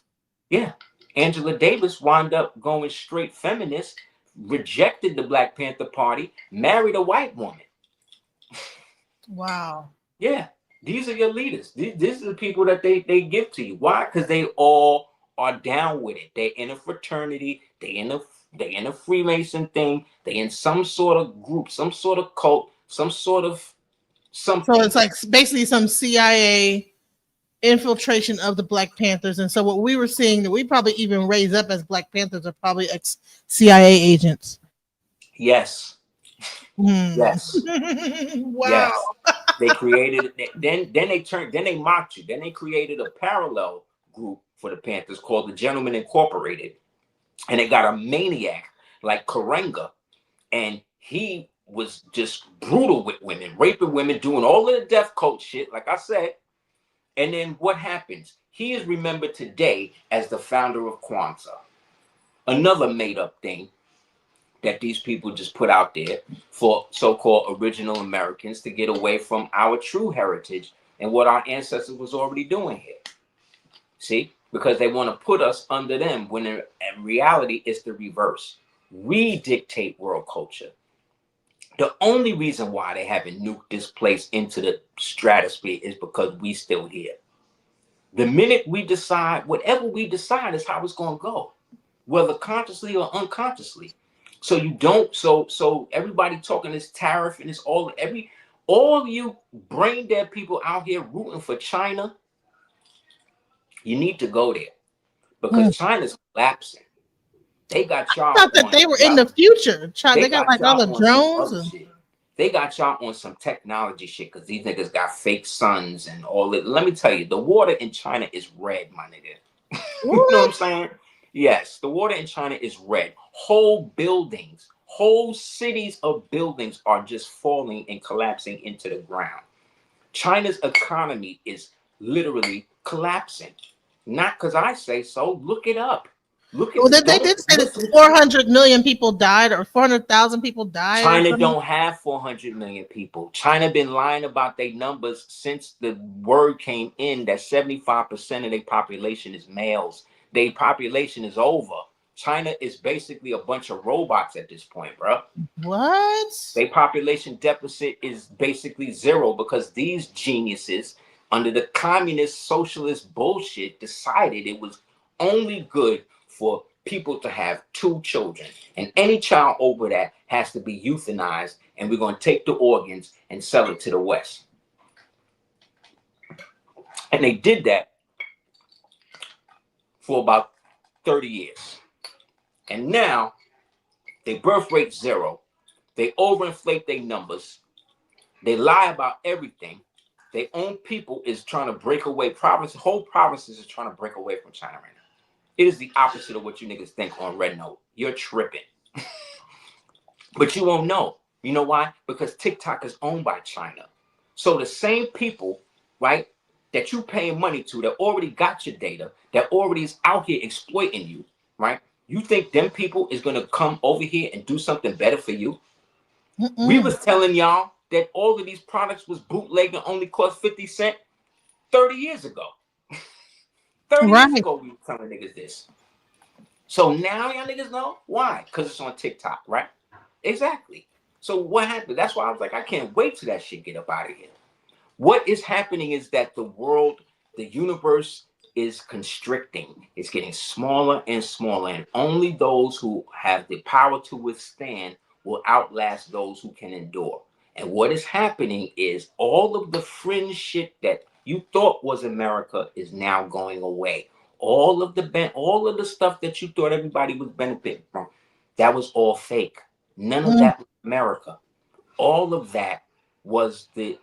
Yeah. Angela Davis wound up going straight feminist, rejected the Black Panther Party, married a white woman.
Wow.
Yeah. These are your leaders. These are the people that they give to you. Why? Because they all are down with it. They're in a fraternity. They in a Freemason thing. They in some sort of group, some sort of cult, some sort of something.
So it's like basically some CIA infiltration of the Black Panthers. And so what we were seeing that we probably even raised up as Black Panthers are probably ex-CIA agents.
Yes. Yes.
Wow.
Yes. They created then they mocked you. Then they created a parallel group for the Panthers called the Gentlemen Incorporated. And they got a maniac like Karenga, and he was just brutal with women, raping women, doing all of the death cult shit, like I said. And then what happens? He is remembered today as the founder of Kwanzaa, another made-up thing that these people just put out there for so-called original Americans to get away from our true heritage and what our ancestors was already doing here. See? Because they want to put us under them when in reality it's the reverse. We dictate world culture. The only reason why they haven't nuked this place into the stratosphere is because we still here. The minute we decide, whatever we decide is how it's going to go, whether consciously or unconsciously. So you don't, so everybody talking this tariff and this all you brain dead people out here rooting for China, you need to go there because China's collapsing. They got y'all.
I thought that they were in the future. They got like all the drones.
They got y'all on some technology shit because these niggas got fake suns and all that. Let me tell you, the water in China is red, my nigga. You know what I'm saying? Yes, the water in China is red. Whole buildings, whole cities of buildings are just falling and collapsing into the ground. China's economy is literally collapsing. Not because I say so. Look it up. Look at
they did say that 400 million people died or 400,000 people died.
China don't have 400 million people. China been lying about their numbers since the word came in that 75% of their population is males. Their population is over. China is basically a bunch of robots at this point, bro.
What?
Their population deficit is basically zero because these geniuses under the communist socialist bullshit decided it was only good for people to have 2 children, and any child over that has to be euthanized, and we're going to take the organs and sell it to the West. And they did that for about 30 years. And now their birth rate 0. They overinflate their numbers. They lie about everything. Their own people is trying to break away. Whole provinces is trying to break away from China right now. It is the opposite of what you niggas think on Red Note. You're tripping. But you won't know. You know why? Because TikTok is owned by China. So the same people, right, that you paying money to, that already got your data, that already is out here exploiting you, right? You think them people is going to come over here and do something better for you? We was telling y'all that all of these products was bootleg and only cost 50 cents 30 years ago. 30 years ago, we were telling niggas this. So now y'all niggas know why? Because it's on TikTok, right? Exactly. So what happened? That's why I was like, I can't wait till that shit get up out of here. What is happening is that the world, the universe is constricting. It's getting smaller and smaller, and only those who have the power to withstand will outlast those who can endure. And what is happening is all of the fringe shit that you thought was America is now going away. All of the stuff that you thought everybody was benefiting from, that was all fake. None of that was America. All of that was the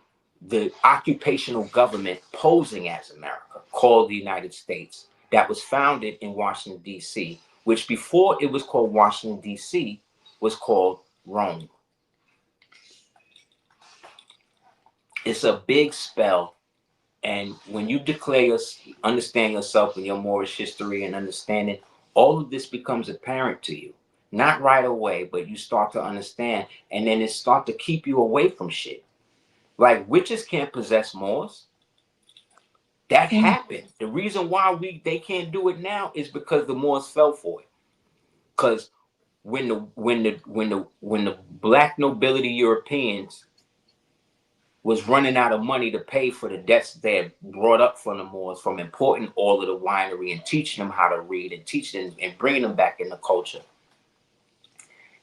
occupational government posing as America, called the United States, that was founded in Washington, D.C., which before it was called Washington, D.C., was called Rome. It's a big spell. And when you understand yourself and your Moorish history and understanding, all of this becomes apparent to you. Not right away, but you start to understand, and then it starts to keep you away from shit. Like witches can't possess Moors. That happened. The reason why they can't do it now is because the Moors fell for it. Because when the black nobility Europeans was running out of money to pay for the debts they had brought up from the Moors, from importing all of the winery and teaching them how to read and teaching them and bringing them back in the culture,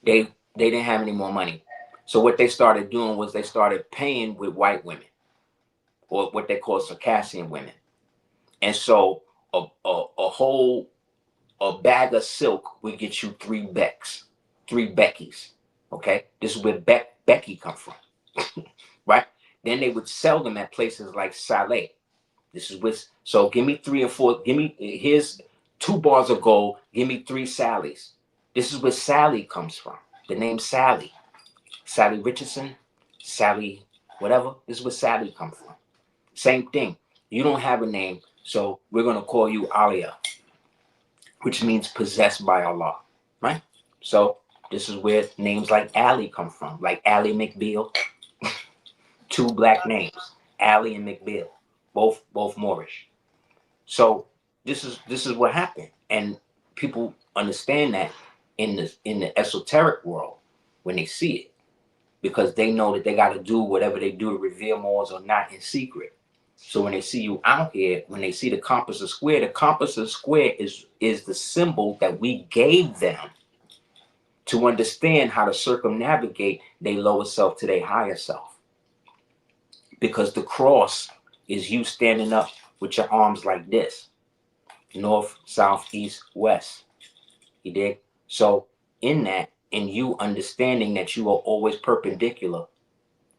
they didn't have any more money. So what they started doing was they started paying with white women, or what they call Circassian women. And so a bag of silk would get you 3 Beckys. Okay, this is where Becky come from, right? Then they would sell them at places like Saleh. This is with, so give me 3 or 4. Here's 2 bars of gold. Give me 3 Sallys. This is where Sally comes from. The name Sally Richardson, Sally, whatever. This is where Sally comes from. Same thing. You don't have a name, so we're gonna call you Alia, which means possessed by Allah, right? So this is where names like Ali come from, like Ally McBeal. 2 black names, Ali and McBeal, both Moorish. So this is what happened, and people understand that in the esoteric world when they see it, because they know that they got to do whatever they do to reveal Moors or not in secret. So when they see you out here, when they see the compass of square is the symbol that we gave them to understand how to circumnavigate their lower self to their higher self. Because the cross is you standing up with your arms like this, north, south, east, west. You dig? So in you understanding that you are always perpendicular,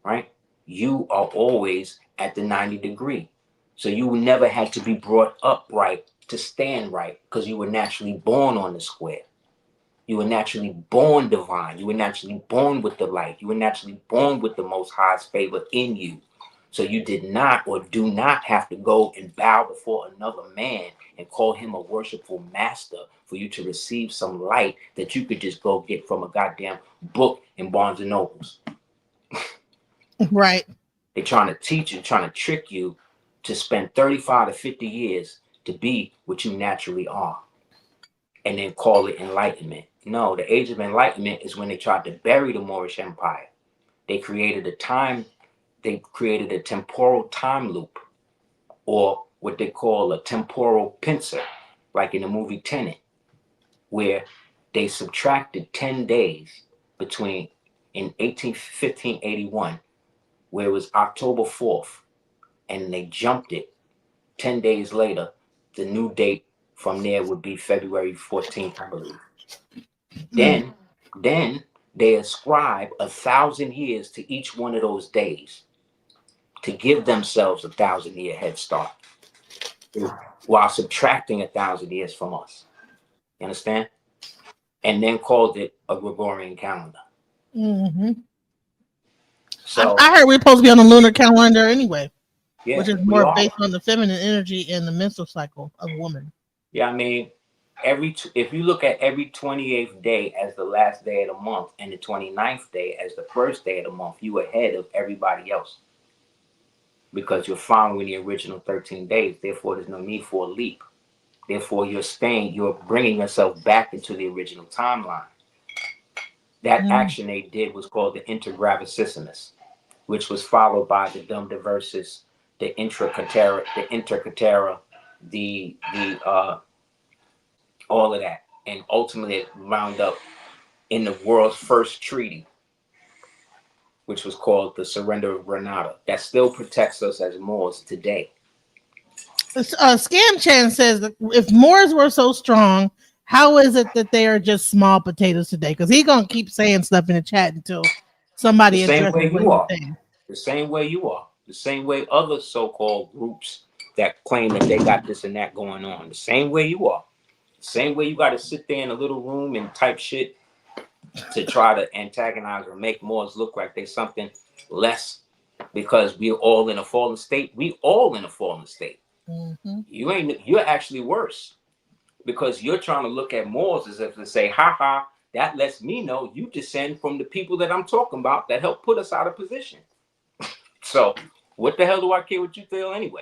right? You are always at the 90 degree. So you never had to be brought upright to stand right, because you were naturally born on the square. You were naturally born divine. You were naturally born with the light. You were naturally born with the Most High's favor in you. So you did not or do not have to go and bow before another man and call him a worshipful master for you to receive some light that you could just go get from a goddamn book in Barnes and Nobles.
Right.
They're trying to teach you, trying to trick you to spend 35 to 50 years to be what you naturally are, and then call it enlightenment. No, the age of enlightenment is when they tried to bury the Moorish Empire. They created a temporal time loop, or what they call a temporal pincer, like in the movie Tenet, where they subtracted 10 days between in 1581, where it was October 4th, and they jumped it 10 days later. The new date From there would be February 14th, I believe.
Mm.
Then they ascribe 1,000 years to each one of those days to give themselves 1,000-year head start, while subtracting 1,000 years from us. You understand? And then called it a Gregorian calendar.
Mm-hmm.
So
I heard we're supposed to be on the lunar calendar anyway,
yeah,
which is
we
more
are.
based on the feminine energy and the menstrual cycle of a woman.
Yeah, I mean, if you look at every 28th day as the last day of the month and the 29th day as the first day of the month, you ahead of everybody else because you're following the original 13 days. Therefore, there's no need for a leap. Therefore, you're bringing yourself back into the original timeline. That
Mm.
action they did was called the intergravicissimus, which was followed by the dum diversus, the intercatera, the all of that, and ultimately it wound up in the world's first treaty, which was called the Surrender of Granada. That still protects us as Moors today.
Scam Chan says that if Moors were so strong, how is it that they are just small potatoes today? Because he's gonna keep saying stuff in the chat until
The
somebody
same
addresses
way
what
you
he's
are.
saying.
The same way you are. The same way other so-called groups that claim that they got this and that going on. The same way you are. The same way you got to sit there in a little room and type shit to try to antagonize or make Moors look like they something less because we're all in a fallen state. We all in a fallen state.
Mm-hmm.
You're actually worse because you're trying to look at Moors as if to say, ha ha, that lets me know you descend from the people that I'm talking about that helped put us out of position. So what the hell do I care what you feel anyway?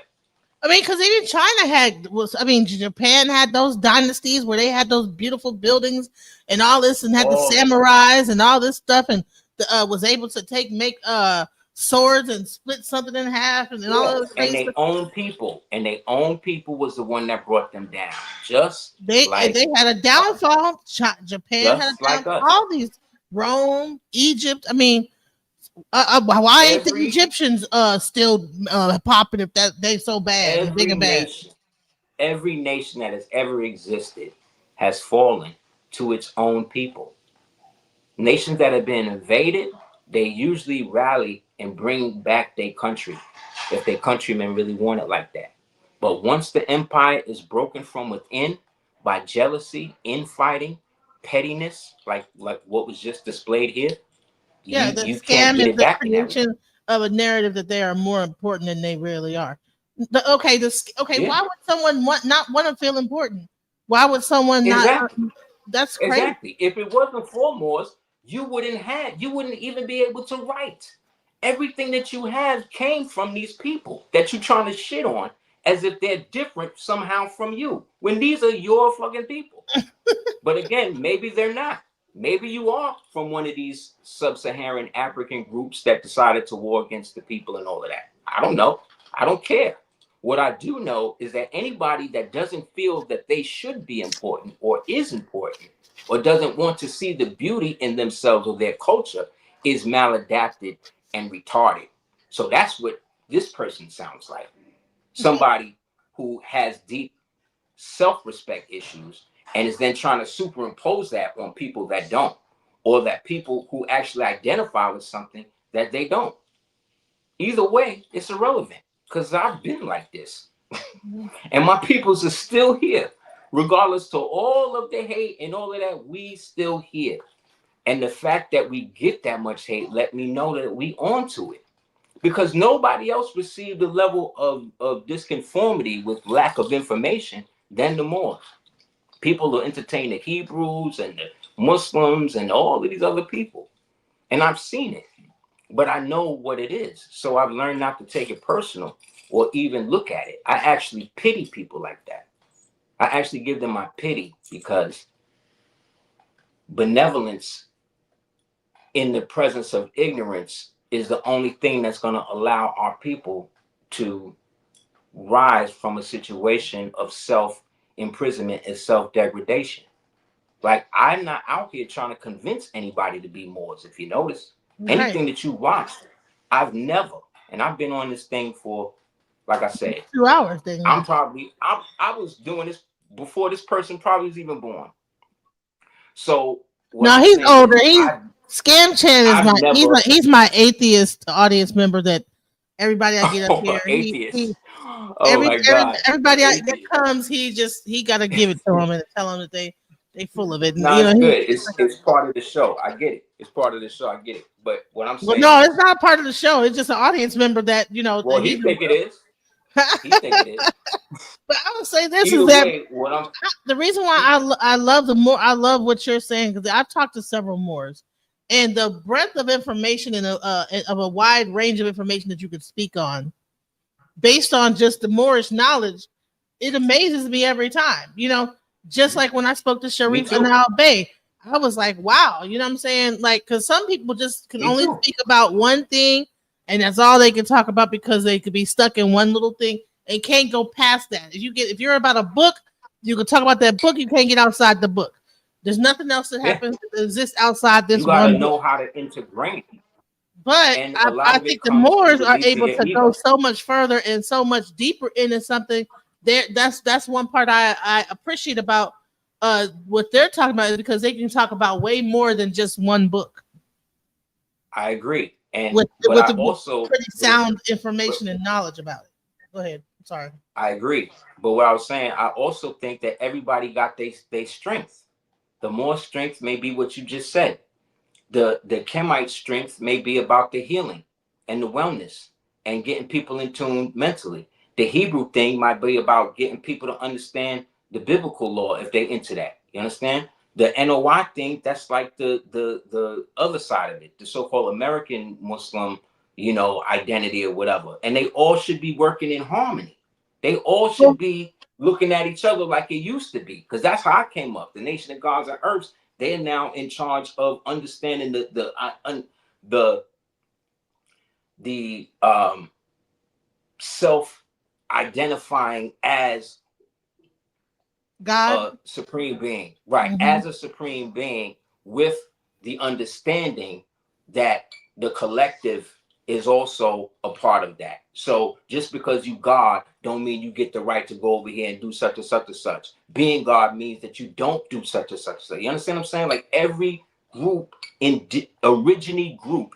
I mean, because even China Japan had those dynasties where they had those beautiful buildings and all this, and had the samurais and all this stuff, and was able to make swords and split something in half and all of the
And
crazy
they
stuff.
own people was the one that brought them down. Just
They
like
had a downfall. Japan had a
just like
downfall.
us.
All these Rome, Egypt. I mean, why ain't the Egyptians still popping if that they so bad and big and bad?
Every nation that has ever existed has fallen to its own people. Nations that have been invaded, they usually rally and bring back their country if their countrymen really want it like that. But once the empire is broken from within by jealousy, infighting, pettiness, like what was just displayed here,
Yeah, the
you can't
scam
get
is
it
the
back in that way.
creation of a narrative that they are more important than they really are.
Yeah,
Why would someone not want to feel important? Why would someone not?
exactly.
That's crazy.
Exactly. If it wasn't for Moors, you wouldn't even be able to write. Everything that you have came from these people that you're trying to shit on as if they're different somehow from you, when these are your fucking people. But again, maybe they're not. Maybe you are from one of these sub-Saharan African groups that decided to war against the people and all of that. I don't know. I don't care. What I do know is that anybody that doesn't feel that they should be important or is important or doesn't want to see the beauty in themselves or their culture is maladapted and retarded. So that's what this person sounds like. Somebody who has deep self-respect issues and is then trying to superimpose that on people that don't, or that people who actually identify with something that they don't. Either way, it's irrelevant because I've been like this. And my peoples are still here. Regardless to all of the hate and all of that, we still here. And the fact that we get that much hate let me know that we onto it. Because nobody else received the level of disconformity with lack of information than the Moors. People will entertain the Hebrews and the Muslims and all of these other people. And I've seen it, but I know what it is. So I've learned not to take it personal or even look at it. I actually pity people like that. I actually give them my pity because benevolence in the presence of ignorance is the only thing that's going to allow our people to rise from a situation of self-imprisonment and self-degradation. Like, I'm not out here trying to convince anybody to be Moors. If you notice,
Right.
anything that you watch, I've never, and I've been on this thing for, like I said,
2 hours. Then
I was doing this before this person probably was even born. So what
No,
I'm
he's
saying
older.
is,
Scam Chan is
I've never.
he's my atheist audience member that everybody I get up here.
Atheist. Oh
Every
my God.
everybody that
Atheist.
comes, he got to give it to them and tell them that they full of it. And,
No,
you
it's
know,
good. It's part of the show. I get it. It's part of the show. I get it. But what I'm
well,
saying
no,
is,
it's not part of the show. It's just an audience member that
well,
that
he
he's.
think it is. He think it is.
But I would say this is
Either
that
way, what I'm
the reason why I love I love what you're saying, because I've talked to several Moors, and the breadth of information and of a wide range of information that you could speak on, based on just the Moorish knowledge, it amazes me every time. You know, just like when I spoke to Sharif and Al Bay, I was like, wow, you know what I'm saying? Like, because some people just can only speak about one thing, and that's all they can talk about because they could be stuck in one little thing and can't go past that. If you're about a book, you can talk about that book. You can't get outside the book. There's nothing else that happens that exists outside this
you gotta
one
know
book.
how to integrate.
But
And a lot
I
of it
think the
comes through
Moors are
releasing
able
your
to go
ego.
so much further and so much deeper into something. There, that's one part I appreciate about what they're talking about, is because they can talk about way more than just one book.
I agree. And
With
I also
pretty sound information and knowledge about it. Go ahead. Sorry.
I agree. But what I was saying, I also think that everybody got their strength. The more strength may be what you just said. The Kemite strength may be about the healing and the wellness and getting people in tune mentally. The Hebrew thing might be about getting people to understand the biblical law if they into that. You understand? The NOI thing, that's like the other side of it, the so-called American Muslim, identity or whatever. And they all should be working in harmony. They all should be looking at each other like it used to be, because that's how I came up. The nation of gods and earths, they are now in charge of understanding the self-identifying as
God,
a supreme being, right?
Mm-hmm.
As a supreme being, with the understanding that the collective is also a part of that. So just because you God don't mean you get the right to go over here and do such and such and such. Being God means that you don't do such and such and such. You understand what I'm saying? Like every group,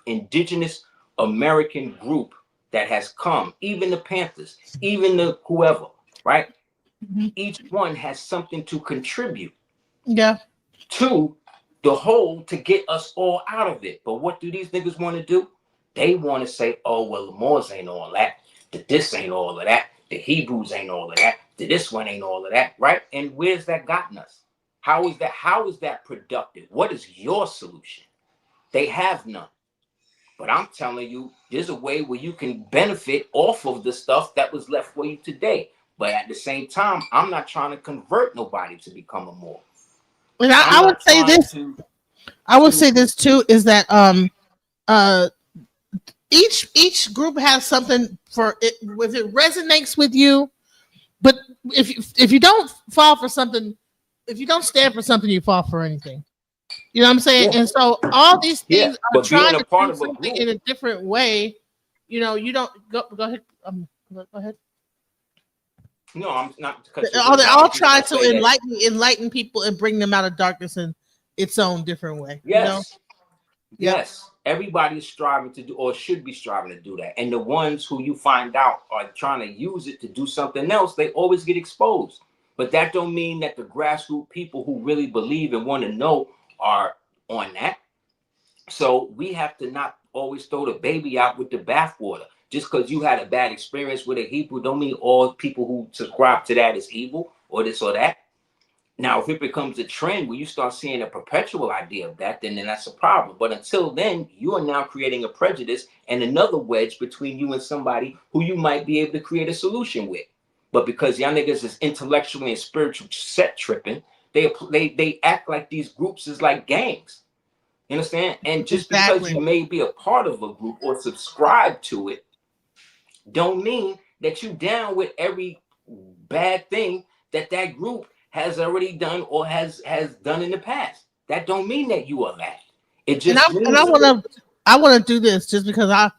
indigenous American group that has come, even the Panthers, even the whoever, right?
Mm-hmm.
Each one has something to contribute
to
the whole to get us all out of it. But what do these niggas want to do? They want to say, oh, well, the Moors ain't all that. This ain't all of that. The Hebrews ain't all of that. This one ain't all of that, right? And where's that gotten us? How is that productive? What is your solution? They have none. But I'm telling you, there's a way where you can benefit off of the stuff that was left for you today. But at the same time, I'm not trying to convert nobody to become a Moor.
And I would say this. I would say this too, is that each group has something for it. If it resonates with you, but if you don't fall for something, if you don't stand for something, you fall for anything. You know what I'm saying? Yeah. And so all these things are trying to do something in a different way. You know, you don't go ahead. Go ahead.
No, I'm not.
They're all trying to enlighten people and bring them out of darkness in its own different way.
Yes.
You know?
Yes. Everybody's striving to do, or should be striving to do that. And the ones who you find out are trying to use it to do something else, they always get exposed. But that don't mean that the grassroots people who really believe and want to know are on that. So we have to not always throw the baby out with the bathwater. Just because you had a bad experience with a Hebrew don't mean all people who subscribe to that is evil or this or that. Now, if it becomes a trend where you start seeing a perpetual idea of that, then that's a problem. But until then, you are now creating a prejudice and another wedge between you and somebody who you might be able to create a solution with. But because y'all niggas is intellectually and spiritual set tripping, they act like these groups is like gangs. You understand? And just because you may be a part of a group or subscribe to it, don't mean that you down with every bad thing that group has already done or has done in the past. That don't mean that you are that. It just
I want to do this just because I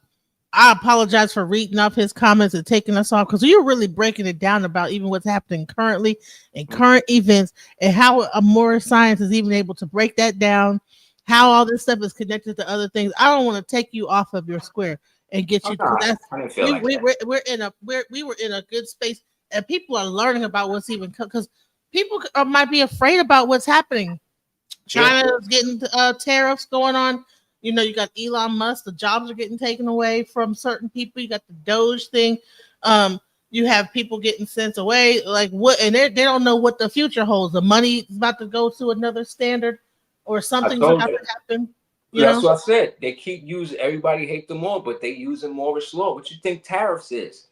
I apologize for reading off his comments and taking us off because you're really breaking it down about even what's happening currently and current events and how a Moorish science is even able to break that down, how all this stuff is connected to other things. I don't want to take you off of your square and get
Oh,
you because
no,
that's
I didn't feel like that.
we were in a good space and people are learning about what's even because people might be afraid about what's happening.
Yeah,
China is getting tariffs going on. You know, you got Elon Musk. The jobs are getting taken away from certain people. You got the Doge thing. You have people getting sent away. Like what? And they don't know what the future holds. The money is about to go to another standard, or
I
something's
told
about
you.
to happen. You
That's
know.
what I said. They keep using, everybody hate them more, but they using Moorish law. What you think tariffs is?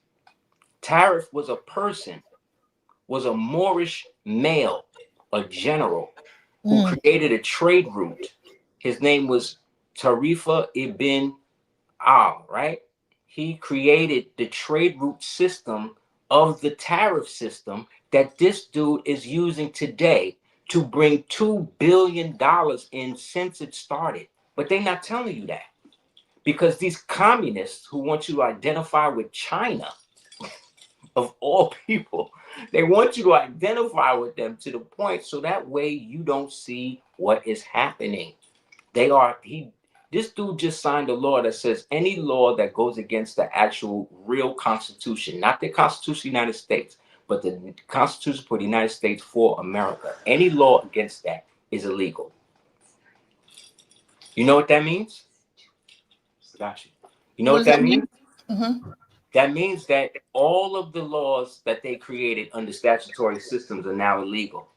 Tariff was a person, was a Moorish male, a general who
Mm,
created a trade route. His name was Tarifa ibn Al, right? He created the trade route system of the tariff system that this dude is using today to bring $2 billion in since it started. But they're not telling you that because these communists who want you to identify with China, of all people, they want you to identify with them to the point so that way you don't see what is happening. This dude just signed a law that says any law that goes against the actual real constitution, not the Constitution of the United States, but the Constitution for the United States for America, any law against that is illegal. You know what that means? Gotcha. You know
what
what
does that
that
mean?
means?
Mm-hmm.
That means that all of the laws that they created under statutory systems are now illegal.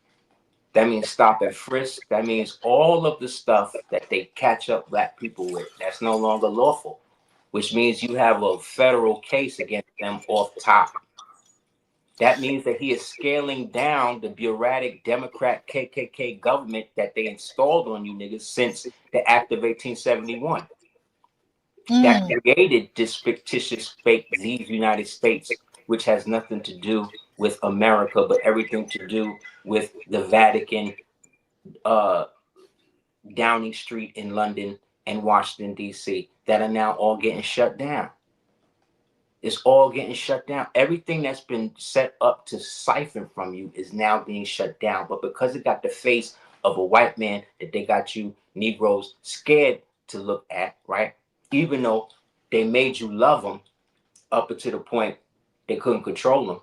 That means stop and frisk. That means all of the stuff that they catch up black people with, that's no longer lawful, which means you have a federal case against them off top. That means that he is scaling down the bureaucratic Democrat KKK government that they installed on you niggas since the Act of 1871. That
Mm,
created this fictitious fake these United States, which has nothing to do with America, but everything to do with the Vatican, uh, Downing Street in London and Washington, D.C., that are now all getting shut down. It's all getting shut down. Everything that's been set up to siphon from you is now being shut down. But because it got the face of a white man that they got you Negroes scared to look at, right? Even though they made you love him up until the point they couldn't control him.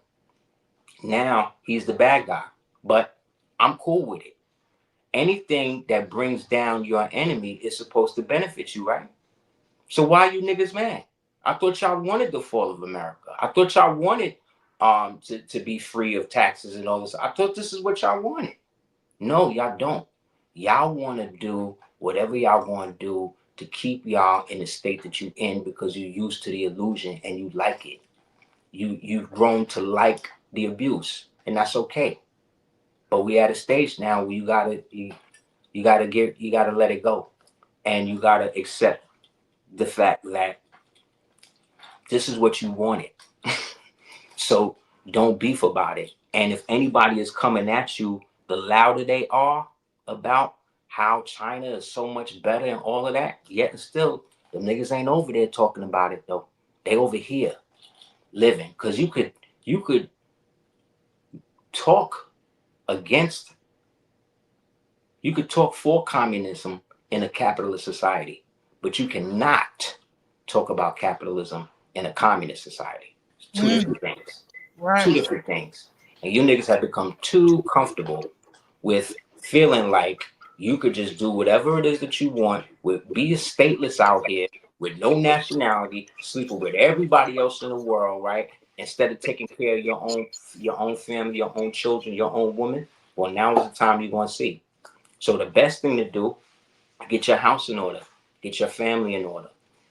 Now he's the bad guy. But I'm cool with it. Anything that brings down your enemy is supposed to benefit you, right? So why are you niggas mad? I thought y'all wanted the fall of America. I thought y'all wanted to be free of taxes and all this. I thought this is what y'all wanted. No, y'all don't. Y'all want to do whatever y'all want to do to keep y'all in the state that you in because you're used to the illusion and you like it. You've grown to like the abuse, and that's okay. But we at a stage now where you gotta let it go, and you gotta accept the fact that this is what you wanted. So don't beef about it. And if anybody is coming at you, the louder they are about how China is so much better and all of that, yet still, the niggas ain't over there talking about it though. They over here living. Cause you could talk against, you could talk for communism in a capitalist society, but you cannot talk about capitalism in a communist society. It's two
mm,
different things. Two
right.
different things. And you niggas have become too comfortable with feeling like you could just do whatever it is that you want, with be stateless out here with no nationality, sleeping with everybody else in the world, right? Instead of taking care of your own family, your own children, your own woman. Well, now is the time you're gonna see. So the best thing to do, get your house in order, get your family in order,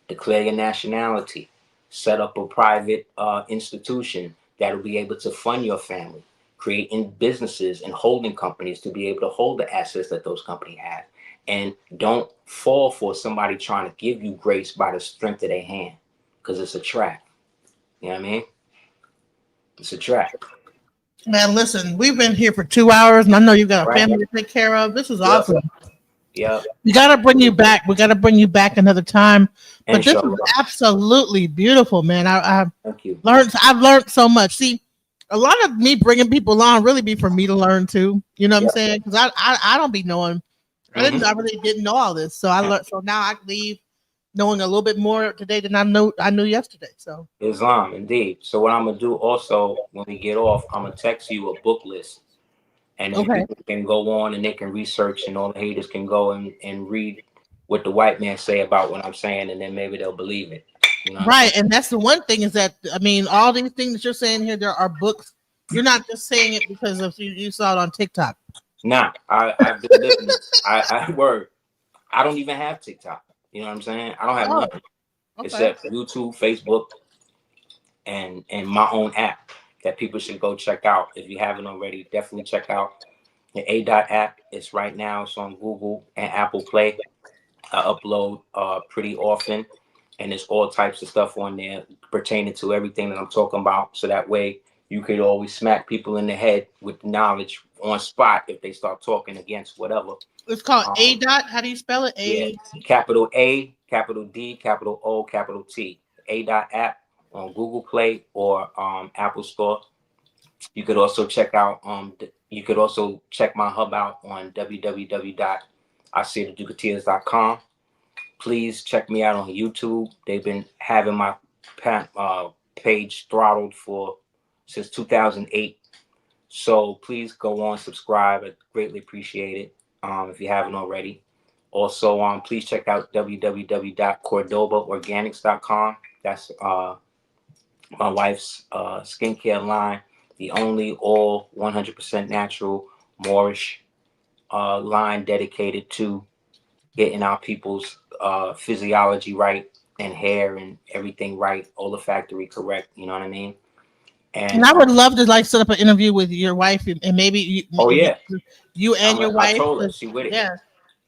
declare your nationality, set up a private institution that will be able to fund your family, creating businesses and holding companies to be able to hold the assets that those companies have. And don't fall for somebody trying to give you grace by the strength of their hand, because it's a trap. You know what I mean? It's a trap.
Man, listen, we've been here for 2 hours, and I know you got a
Right?
family to take care of. This is
Yep.
awesome.
Yep.
We gotta bring you back. We gotta bring you back another time. But this is
Inshallah.
absolutely beautiful, man.
Thank you.
I've learned so much. See, a lot of me bringing people on really be for me to learn too. You know what I'm
Yep.
saying? Because I don't be knowing.
Hmm.
I really didn't know all this. So I learned. So now I leave knowing a little bit more today than I knew yesterday. So
Islam, indeed. So what I'm gonna do also when we get off, I'm gonna text you a book list, and then
okay.
people can go on and they can research, and all the haters can go and read what the white man say about what I'm saying, and then maybe they'll believe it. You know what I'm saying?
Right, and that's the one thing is that I mean, all these things that you're saying here, there are books. You're not just saying it because of you saw it on TikTok.
Nah, I've been living it. I word. I don't even have TikTok. You know what I'm saying? I don't have
Oh,
nothing
okay.
except YouTube, Facebook, and my own app that people should go check out. If you haven't already, definitely check out the ADOT app. It's right now. It's on Google and Apple Play. I upload pretty often, and there's all types of stuff on there pertaining to everything that I'm talking about. So that way you could always smack people in the head with knowledge on spot if they start talking against whatever.
It's called A
Um,
dot. How do you spell it?
yeah,
A.
capital A, capital D, capital O, capital T. ADOT app on Google Play or Apple Store. You could also check out you could also check my hub out on www.aseertheducateers.com. Please check me out on YouTube. They've been having my page throttled for since 2008. So please go on, subscribe. I greatly appreciate it if you haven't already. Also, please check out www.cordobaorganics.com. That's my wife's skincare line, the only all 100% natural Moorish line dedicated to getting our people's physiology right and hair and everything right, olfactory correct. You know what I mean?
And
And
I would love to like set up an interview with your wife and maybe
oh yeah,
you and your
I
wife.
told her
'Cause,
she with it.
yeah,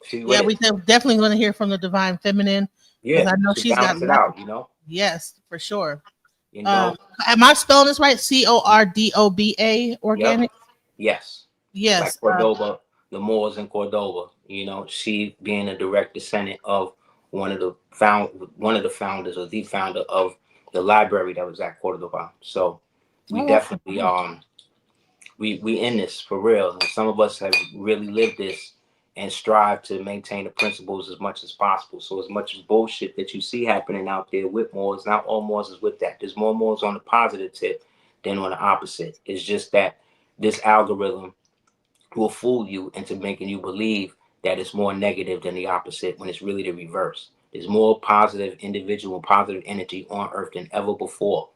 She with
yeah,
it.
definitely going to hear from the divine feminine because
Yeah,
I know
to
she's got
balance it
lots of
out. You know.
yes for sure.
You know.
Am I spelling this right? Cordoba
Yep.
organic.
Yes.
Yes.
Like Cordoba, the Moors in Cordoba. You know, she being a direct descendant of one of the founders or the founder of the library that was at Cordoba. So we
Oh, okay.
definitely we in this for real. And some of us have really lived this and strive to maintain the principles as much as possible. So as much bullshit that you see happening out there with Moors, not all Moors is with that. There's more Moors on the positive tip than on the opposite. It's just that this algorithm will fool you into making you believe that it's more negative than the opposite when it's really the reverse. There's more positive individual, positive energy on earth than ever before.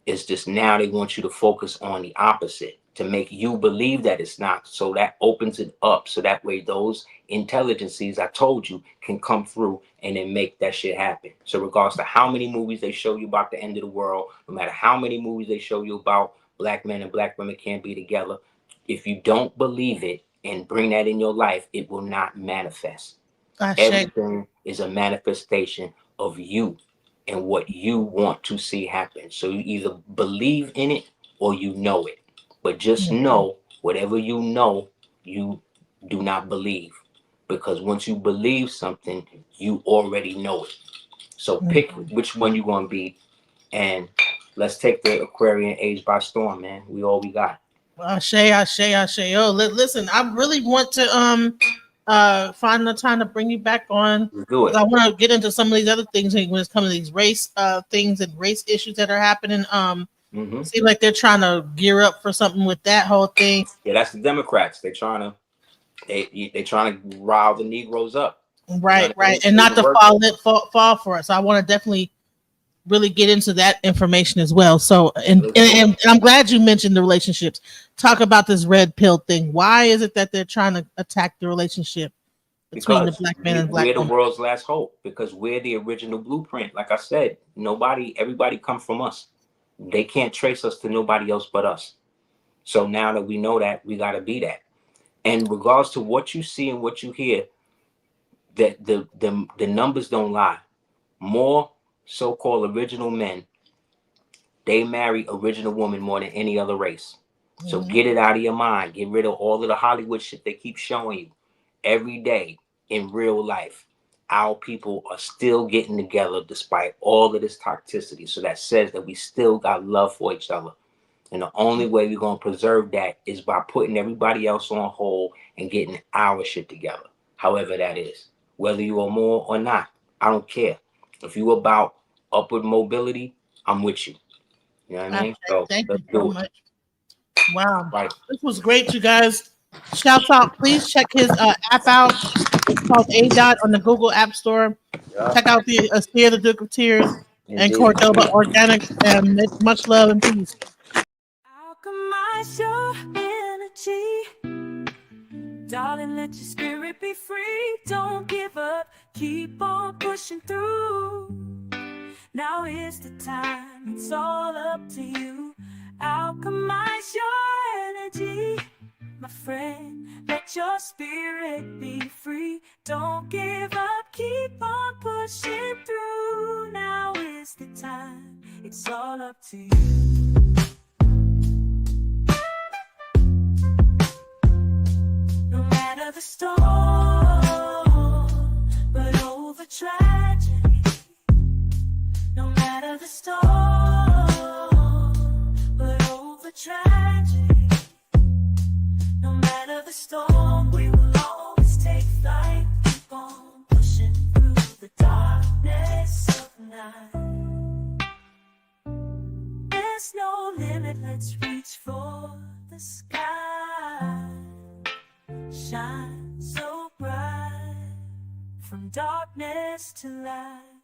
It's just now they want you to focus on the opposite to make you believe that it's not. So that opens it up. So that way those intelligences I told you can come through and then make that shit happen. So regardless of how many movies they show you about the end of the world, no matter how many movies they show you about black men and black women can't be together, if you don't believe it and bring that in your life, it will not manifest.
Ashe.
Everything is a manifestation of you and what you want to see happen. So you either believe in it or you know it. But just know whatever you do not believe. Because once you believe something, you already know it. So pick which one you're going to be. And let's take the Aquarian age by storm, man. We all we got.
Ashe. Oh, listen, I really want to find the time to bring you back on
Let's do
because
it.
I want to get into some of these other things when it's coming to these race things and race issues that are happening.
Mm-hmm.
Seem like they're trying to gear up for something with that whole thing.
Yeah, that's the Democrats. They trying to rile the Negroes up. You know
Right,
what I mean?
and
They
not
the
to
workers.
fall for it. So I want to definitely really get into that information as well. So, and I'm glad you mentioned the relationships. Talk about this red pill thing. Why is it that they're trying to attack the relationship between the
Because
black man and black
we're the
woman?
world's last hope. Because we're the original blueprint. Like I said, everybody come from us. They can't trace us to nobody else but us. So now that we know that, we got to be that. And regards to what you see and what you hear, that the numbers don't lie. More so-called original men, they marry original women more than any other race. So
Mhm.
get it out of your mind. Get rid of all of the Hollywood shit they keep showing you every day. in real life, our people are still getting together despite all of this toxicity. So that says that we still got love for each other. And the only way we're going to preserve that is by putting everybody else on hold and getting our shit together, however that is. Whether you are more or not, I don't care. If you about upward mobility, I'm with you. You know what I mean? So
Thank you
let's
so
do it.
much. Wow.
Right.
This was great, you guys. Shouts out. Please check his app out. It's called ADOT on the Google App Store.
Yeah.
Check out the Aseer, the Duke of Tears, and
Indeed.
Cordoba Organics. And much love and peace.
Alchemize your energy. Darling, let your spirit be free. Don't give up. Keep on pushing through. Now is the time. It's all up to you. Alchemize your energy. My friend, let your spirit be free. Don't give up, keep on pushing through. Now is the time, it's all up to you. No matter the storm, but over tragedy. No matter the storm, but over tragedy. No matter the storm, we will always take flight. Keep on pushing through the darkness of night. There's no limit, let's reach for the sky. Shine so bright, from darkness to light.